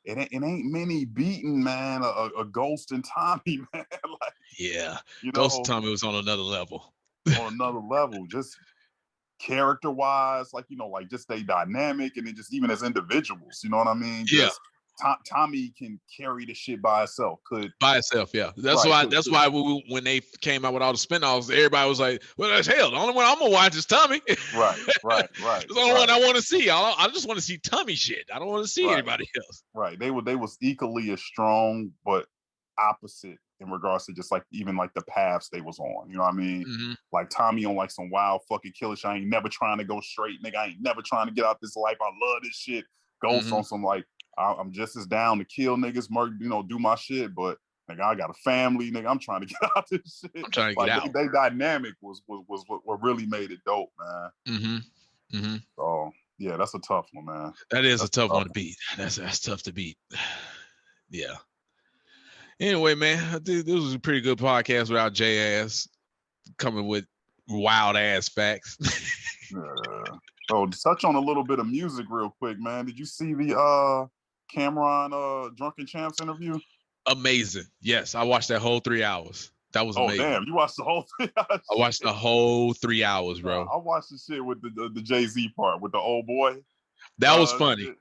Leon. It ain't many beating, man. A Ghost and Tommy, man. Like, yeah, Ghost and Tommy was on another level. On another level, just character-wise, like like just they dynamic, and then just even as individuals, you know what I mean? Just, Tommy can carry the shit by itself. Yeah. That's why when they came out with all the spinoffs, everybody was like, "Well, that's hell. The only one I'm gonna watch is Tommy." Right. It's the only one I want to see. I just want to see Tommy shit. I don't want to see anybody else. Right. They was equally as strong, but opposite in regards to just like even like the paths they was on. You know what I mean? Mm-hmm. Like Tommy on like some wild fucking killer shit. I ain't never trying to go straight, nigga. I ain't never trying to get out this life. I love this shit. Ghost on some like. I'm just as down to kill niggas, murder, do my shit, but nigga, I got a family, nigga. I'm trying to get out this shit. I'm trying to get out. They dynamic was what really made it dope, man. Mm-hmm. Mm-hmm. So yeah, that's a tough one, man. That's a tough one to beat. That's tough to beat. Yeah. Anyway, man, I think this was a pretty good podcast without J-Ass coming with wild ass facts. Yeah. So to touch on a little bit of music real quick, man. Did you see the Cameron Drunken Champs interview? Amazing. Yes, I watched that whole 3 hours. That was amazing. Oh damn, you watched the whole thing? I watched the whole 3 hours, bro. I watched the shit with the Jay-Z part with the old boy. That was funny. Shit,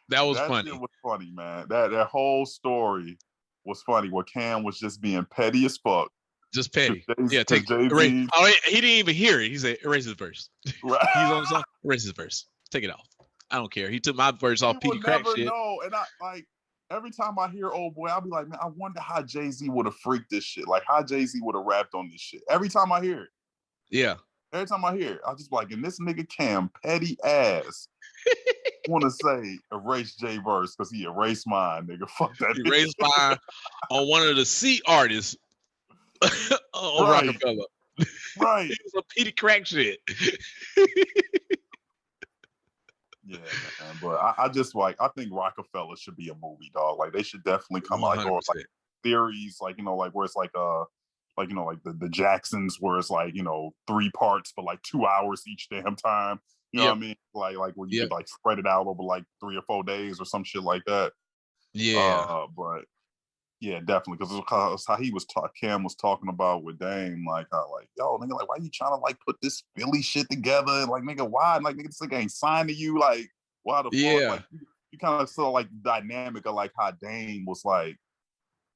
that was funny. Shit was funny, man. That whole story was funny. Where Cam was just being petty as fuck. Just petty. Yeah, take erase. Oh, he didn't even hear it. He said, "Erase the verse." Right. He's on the song. Erase the verse. Take it off. I don't care. He took my verse off Petey Crack shit. No, and I like every time I hear old boy, I'll be like, man, I wonder how Jay-Z would have freaked this shit. Like how Jay-Z would have rapped on this shit. Every time I hear it. Yeah. Every time I hear it, I just like, and this nigga Cam petty ass want to say erase Jay verse because he erased mine, nigga. Fuck that. He erased mine on one of the C artists on right. Rockefeller. Right. It was a Petey Crack shit. Yeah, man. But I just like, I think Rockefeller should be a movie, dog. Like they should definitely come out like, or like theories, like, you know, like where it's like you know, like the Jacksons, where it's like, you know, 3 parts for like 2 hours each damn time. You know what I mean? Like where you could like spread it out over like 3 or 4 days or some shit like that. Yeah. But yeah, definitely, because how he was Cam was talking about with Dame, like how like, yo, nigga, like why you trying to like put this Philly shit together? And like, nigga, why? Like, nigga, this nigga ain't signed to you. Like, why the fuck? Like, you kind of saw like dynamic of like how Dame was like,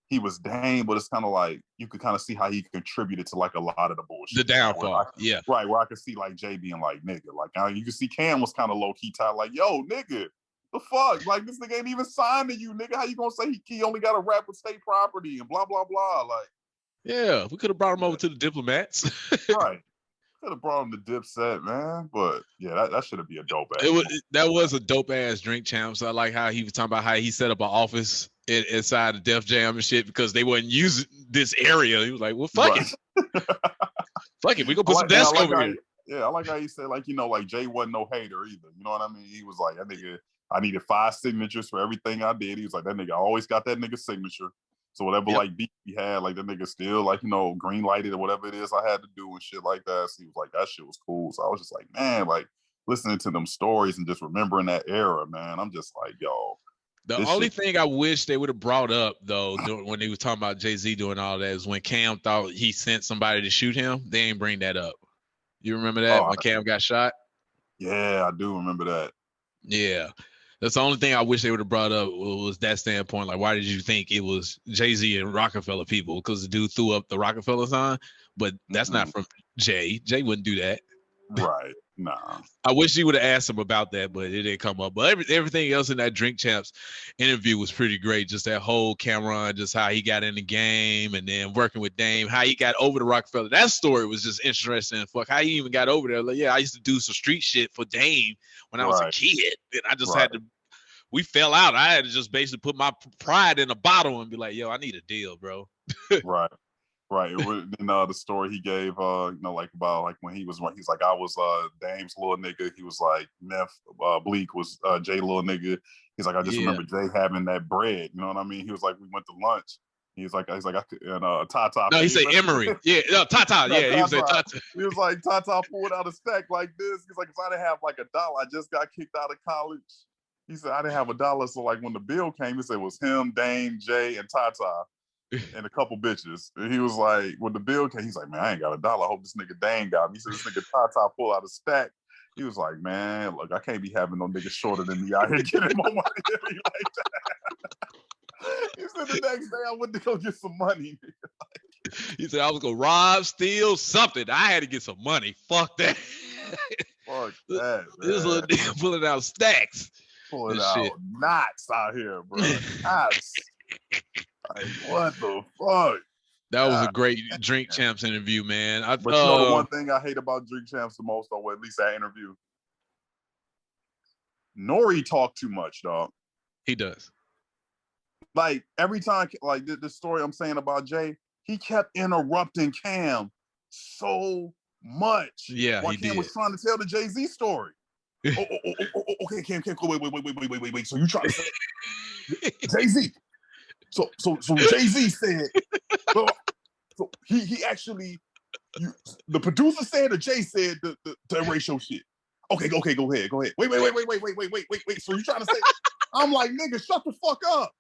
he was Dame, but it's kind of like you could kind of see how he contributed to like a lot of the bullshit. The downfall, right. Where I could see like Jay being like, nigga, like you can see Cam was kind of low key tied, like, yo, nigga. The fuck? Like this nigga ain't even signed to you, nigga. How you gonna say he only got to rap with state property and blah blah blah? Like, yeah, we could have brought him over to the Diplomats. Right. Could have brought him to Dipset, man. But yeah, that should be a dope ass. That was a dope ass Drink Champs. I like how he was talking about how he set up an office inside the Def Jam and shit because they wasn't using this area. He was like, well, fuck it. Fuck it. We gonna put some desks over here. Yeah, I like how he said, like, you know, like Jay wasn't no hater either. You know what I mean? He was like, that nigga, I needed 5 signatures for everything I did. He was like, that nigga always got that nigga signature. So whatever like beat he had, like that nigga still like, you know, green lighted or whatever it is I had to do and shit like that. So he was like, that shit was cool. So I was just like, man, like listening to them stories and just remembering that era, man. I'm just like, yo. The only thing I wish they would have brought up though when they was talking about Jay-Z doing all that is when Cam thought he sent somebody to shoot him. They ain't bring that up. You remember that when Cam got shot? Yeah, I do remember that. Yeah. That's the only thing I wish they would have brought up was that standpoint. Like, why did you think it was Jay-Z and Rockefeller people? Because the dude threw up the Rockefeller sign, but that's not from Jay. Jay wouldn't do that. Right. Nah. I wish he would have asked him about that, but it didn't come up. But everything else in that Drink Champs interview was pretty great. Just that whole Cameron, just how he got in the game and then working with Dame, how he got over to Rockefeller. That story was just interesting. Fuck, how he even got over there. Like, yeah, I used to do some street shit for Dame when I was a kid. And I just had to, we fell out. I had to just basically put my pride in a bottle and be like, yo, I need a deal, bro. Right. Then the story he gave, you know, like about like when he's like, I was Dame's little nigga. He was like, Bleak was Jay little nigga. He's like, I just remember Jay having that bread. You know what I mean? He was like, we went to lunch. He's like, I could, and Tata. No, he said Emery. Yeah, no, Tata. Yeah, Tata. He was like Tata. He was like, Tata pulled out a stack like this. He's like, 'cause I didn't have like $1. I just got kicked out of college. He said, I didn't have $1. So like when the bill came, he said it was him, Dame, Jay, and Tata. And a couple bitches. And he was like, when the bill came, he's like, man, I ain't got $1. I hope this nigga Dane got me. He said, this nigga Tata pull out a stack. He was like, man, look, I can't be having no nigga shorter than me out here getting more money than me like that. He said the next day I went to go get some money. He said I was gonna rob, steal something. I had to get some money. Fuck that. Fuck that. This little nigga pulling out stacks. Pulling out shit. Knots out here, bro. Knots. Like, what the fuck? That was a great Drink Champs interview, man. But you know the one thing I hate about Drink Champs the most, or at least that interview, Nori talked too much, dog. He does. Like every time, like the story I'm saying about Jay, he kept interrupting Cam so much. Yeah, while Cam was trying to tell the Jay-Z story. Okay, Cam, wait. So you trying to say Jay-Z? So Jay-Z said, so he actually, the producer said or Jay said the erase your shit. Okay, go ahead. Wait. So you trying to say, I'm like, nigga, shut the fuck up.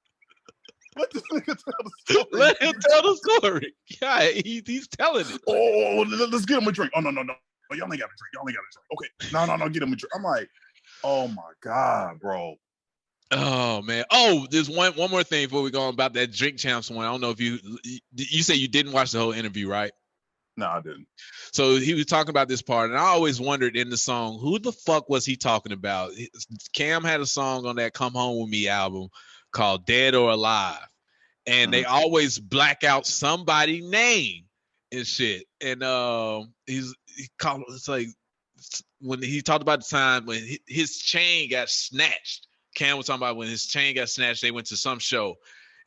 Let this nigga tell the story. Let him tell the story. Yeah, he's telling it. Oh, let's get him a drink. Oh, no. Y'all ain't got a drink. Okay. No, get him a drink. I'm like, oh my God, bro. Oh man. Oh, there's one more thing before we go on about that Drink Champs one. I don't know if you say you didn't watch the whole interview, right? No, I didn't. So he was talking about this part, and I always wondered in the song, who the fuck was he talking about? Cam had a song on that Come Home With Me album called Dead or Alive. And they always black out somebody's name and shit. And it's like when he talked about the time when his chain got snatched. Cam was talking about when his chain got snatched, they went to some show,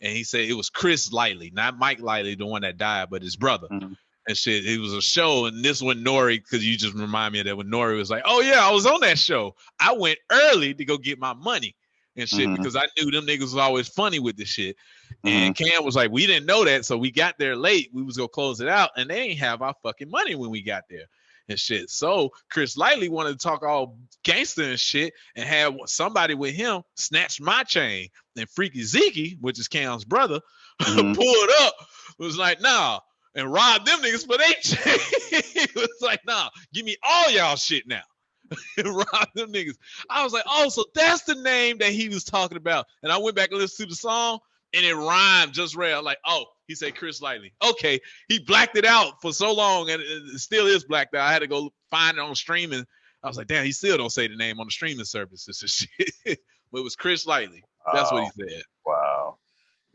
and he said it was Chris Lightly, not Mike Lightly, the one that died, but his brother. And shit, it was a show, and this one Nori, because you just remind me of that when Nori was like, "Oh yeah, I was on that show. I went early to go get my money and shit because I knew them niggas was always funny with this shit." And Cam was like, "We didn't know that, so we got there late. We was gonna close it out, and they ain't have our fucking money when we got there." And shit. So Chris Lightly wanted to talk all gangster and shit and have somebody with him snatch my chain. And Freaky Zeke, which is Cam's brother, pulled up, was like, nah, and robbed them niggas for their chain. It was like, nah, give me all y'all shit now. And rob them niggas. I was like, oh, so that's the name that he was talking about. And I went back and listened to the song, and it rhymed just right. I'm like, oh, he said Chris Lightly. Okay, he blacked it out for so long, and it still is blacked out. I had to go find it on streaming. I was like, damn, he still don't say the name on the streaming services and shit. But it was Chris Lightly. That's what he said. Wow.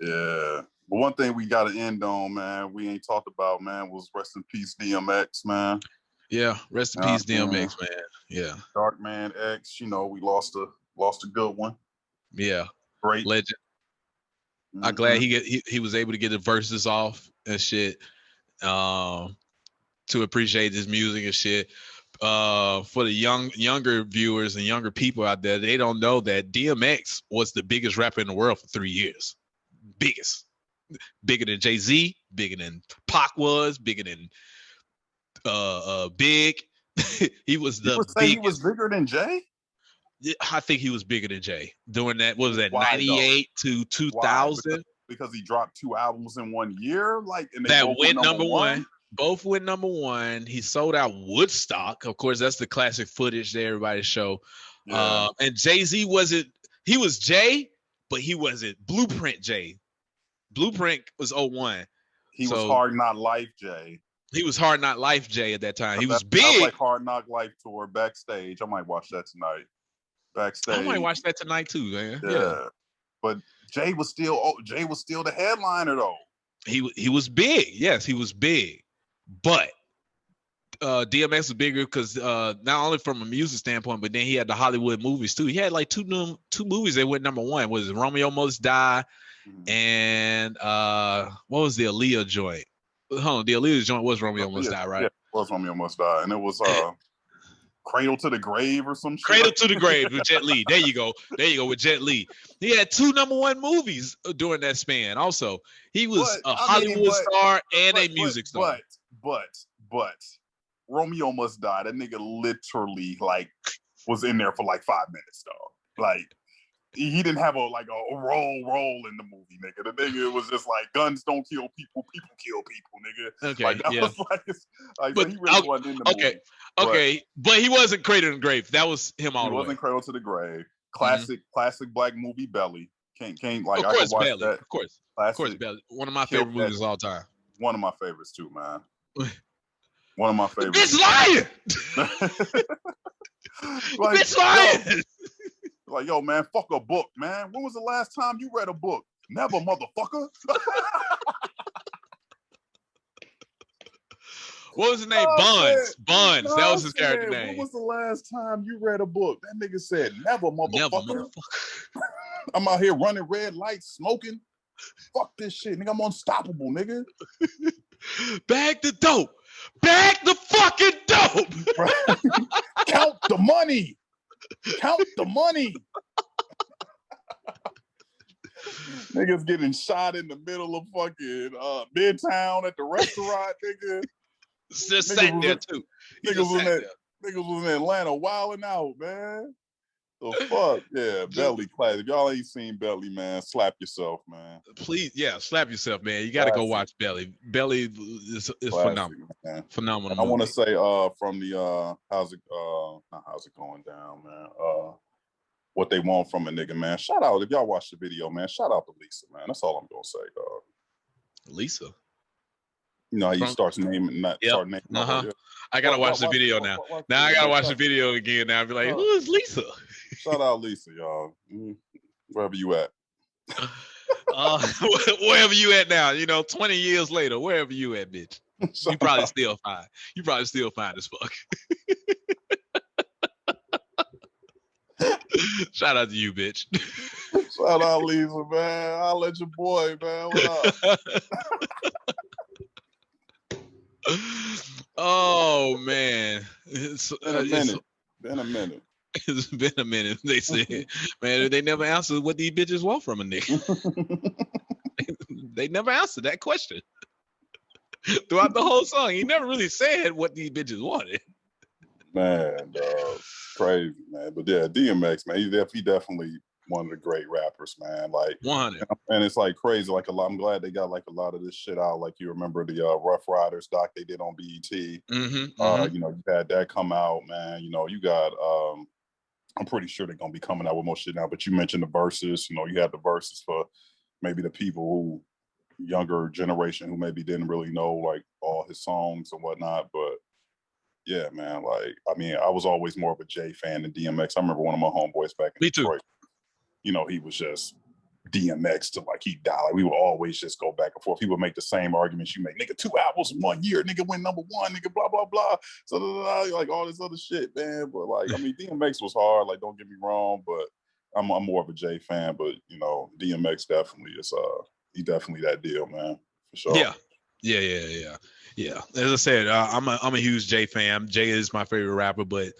Yeah. But one thing we got to end on, man, we ain't talked about, man, was rest in peace DMX, man. Yeah, rest in peace DMX, man. Yeah. Dark Man X, we lost a good one. Yeah. Great legend. I'm glad he was able to get the verses off and shit to appreciate his music and shit. For the younger viewers and younger people out there, they don't know that DMX was the biggest rapper in the world for 3 years. Biggest. Bigger than Jay-Z, bigger than Pac was, bigger than Big. He was the biggest. He was bigger than Jay? I think he was bigger than Jay during that. What was that, 98 to 2000? Because he dropped 2 albums in 1 year, and that went number one. Both went number one. He sold out Woodstock. Of course, that's the classic footage that everybody show. Yeah. And Jay-Z wasn't. He was Jay, but he wasn't Blueprint Jay. Blueprint was 01. He was Hard Knock Life Jay. He was Hard Knock Life Jay at that time. He was big. That was like Hard Knock Life tour backstage. I might watch that tonight. Backstage. I might watch that tonight too, man. Yeah. But Jay was still the headliner though. He was big. Yes, he was big. But DMX was bigger because not only from a music standpoint, but then he had the Hollywood movies too. He had like two movies that went number one. Was Romeo Must Die and what was the Aaliyah joint? Hold on, the Aaliyah joint was Romeo Must Die, right? Yeah, it was Romeo Must Die, and it was Cradle to the Grave or some shit. Cradle to the Grave with Jet Li. There you go with Jet Li. He had 2 number one movies during that span. Also, he was a Hollywood star and a music star. But Romeo Must Die. That nigga literally was in there for 5 minutes, dog. He didn't have a role in the movie, nigga. The nigga was just guns don't kill people, people kill people, nigga. Okay, that was but he really wasn't in the movie. Okay, but he wasn't Cradle to the Grave. That was him all the way. He wasn't Cradle to the Grave. Classic black movie, Belly. Can't of course, Belly. That. Of course, Belly. One of my favorite movies of all time. One of my favorites too, man. One of my favorites. Bitch lying. Bitch lying. Yo, man, fuck a book, man. When was the last time you read a book? Never, motherfucker. What was his name? Buns. Buns. That was his character name. When was the last time you read a book? That nigga said, never, motherfucker. I'm out here running red lights, smoking. Fuck this shit, nigga. I'm unstoppable, nigga. Bag the dope. Bag the fucking dope. Count the money. Count the money. Niggas getting shot in the middle of fucking Midtown at the restaurant, nigga. Just sat there too. Niggas was in Atlanta wilding out, man. The fuck, yeah, Belly class. If y'all ain't seen Belly, man, slap yourself, man. Please, yeah, slap yourself, man. You got to go watch Belly. Belly is phenomenal. Man. Phenomenal. I want to say, from the how's it going down, man? What they want from a nigga, man. Shout out if y'all watch the video, man. Shout out to Lisa, man. That's all I'm gonna say, dog. Lisa. You know how you start naming, start naming. I gotta watch the video now. Now I gotta watch the video again. Now I'll be like, who is Lisa? Shout out Lisa, y'all. Wherever you at. Wherever you at now. 20 years later, wherever you at, bitch. You probably still fine. You probably still fine as fuck. Shout out to you, bitch. Shout out Lisa, man. I'll let your boy, man. What up? Oh man, been a minute. It's been a minute. They said, man, they never answered what these bitches want from a nigga. They never answered that question throughout the whole song. He never really said what these bitches wanted. Man, crazy, man. But yeah, DMX, man, he definitely one of the great rappers, man. Like 100. And it's like crazy. Like I'm glad they got like a lot of this shit out. Like you remember the Rough Riders doc they did on BET. You had that come out, man. You got I'm pretty sure they're gonna be coming out with more shit now. But you mentioned the verses. You had the verses for maybe the people who younger generation who maybe didn't really know like all his songs and whatnot. But yeah, man. Like I mean, I was always more of a Jay fan than DMX. I remember one of my homeboys back in Detroit. He was just DMX till like he died. Like we would always just go back and forth. He would make the same arguments you make. Nigga, 2 albums in 1 year. Nigga went #1. Nigga, blah blah blah. So like all this other shit, man. But like I mean, DMX was hard. Like don't get me wrong, but I'm more of a Jay fan. But DMX definitely is he definitely that deal, man, for sure. Yeah. As I said, I'm a huge Jay fan. Jay is my favorite rapper, but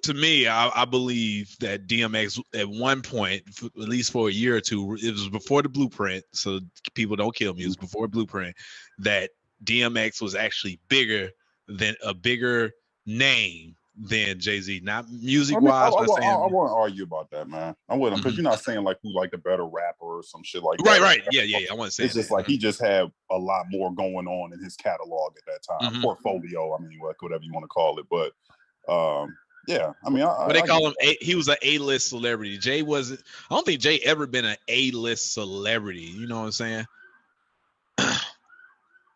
to me, I believe that DMX at one point, at least for a year or two, it was before the Blueprint, so people don't kill me. It was before Blueprint that DMX was actually bigger name than Jay-Z. Not music-wise. I won't argue about that, man. I wouldn't, because you're not saying like who's like the better rapper or some shit like that. Right. Yeah. I want to say it's just like he just had a lot more going on in his catalog at that time. Portfolio, I mean, whatever you want to call it, but. Yeah, I mean, but they call him. He was an A-list celebrity. Jay wasn't. I don't think Jay ever been an A-list celebrity. You know what I'm saying?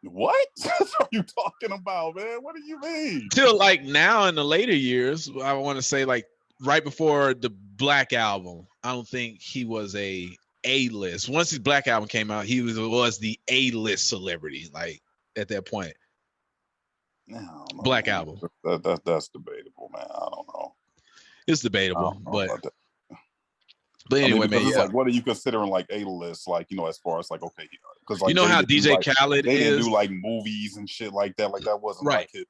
What are you talking about, man? What do you mean? Till like now in the later years, I want to say like right before the Black album, I don't think he was a A-list. Once his Black album came out, he was the A-list celebrity. Like at that point. No, Black album. That's debatable, man. I don't know. It's debatable, but anyway, man. Like, what are you considering like A-list? Like, as far as like, okay, because like, how DJ Khaled they didn't do like movies and shit like that. Like that wasn't right. Like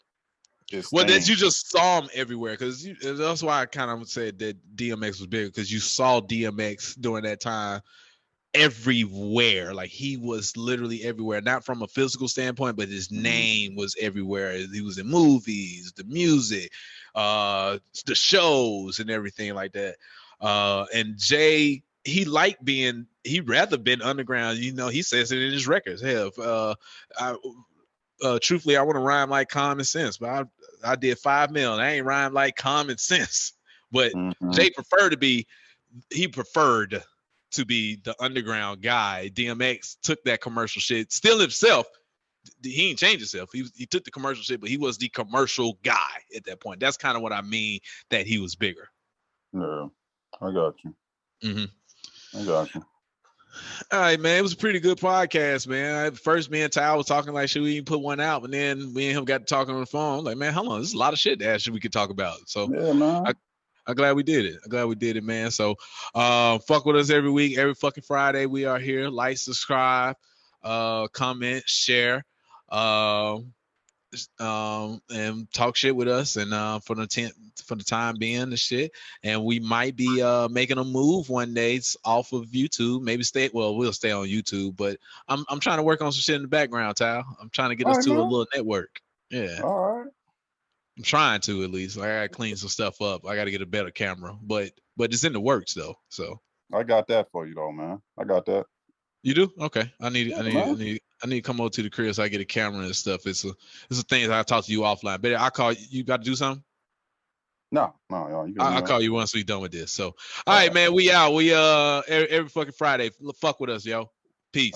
his well, thing. that you just saw him everywhere, because that's why I kind of said that DMX was big, because you saw DMX during that time everywhere. Like he was literally everywhere, not from a physical standpoint, but his name was everywhere. He was in movies, the music, the shows and everything like that. And Jay, he'd rather been underground. He says it in his records. Hell, truthfully, I want to rhyme like Common Sense, but I did 5 million. I ain't rhyme like Common Sense. But Jay preferred to be the underground guy. DMX took that commercial shit, still himself. He ain't changed himself. He took the commercial shit, but he was the commercial guy at that point. That's kind of what I mean, that he was bigger. Yeah, I got you. I got you. All right, man. It was a pretty good podcast, man. First, me and Ty was talking like, should we even put one out? And then me and him got to talking on the phone. Like, man, hold on. There's a lot of shit that we could talk about. So, yeah, man. I'm glad we did it. Man. So, fuck with us every week, every fucking Friday. We are here. Like, subscribe, comment, share, and talk shit with us. And for the time being, the shit. And we might be making a move one day off of YouTube. Maybe we'll stay on YouTube. But I'm trying to work on some shit in the background, Tal. I'm trying to get us to a little network. Yeah. All right. I'm trying to, at least. I gotta clean some stuff up. I gotta get a better camera, but but it's in the works though. So I got that for you though, man. I got that. You do? Okay. I need to come over to the crib so I get a camera and stuff. It's a thing I'll talk to you offline. But I call you. Got to do something? No. I'll call you once we done with this. So, all right, man. We out. We every fucking Friday. Fuck with us, yo. Peace.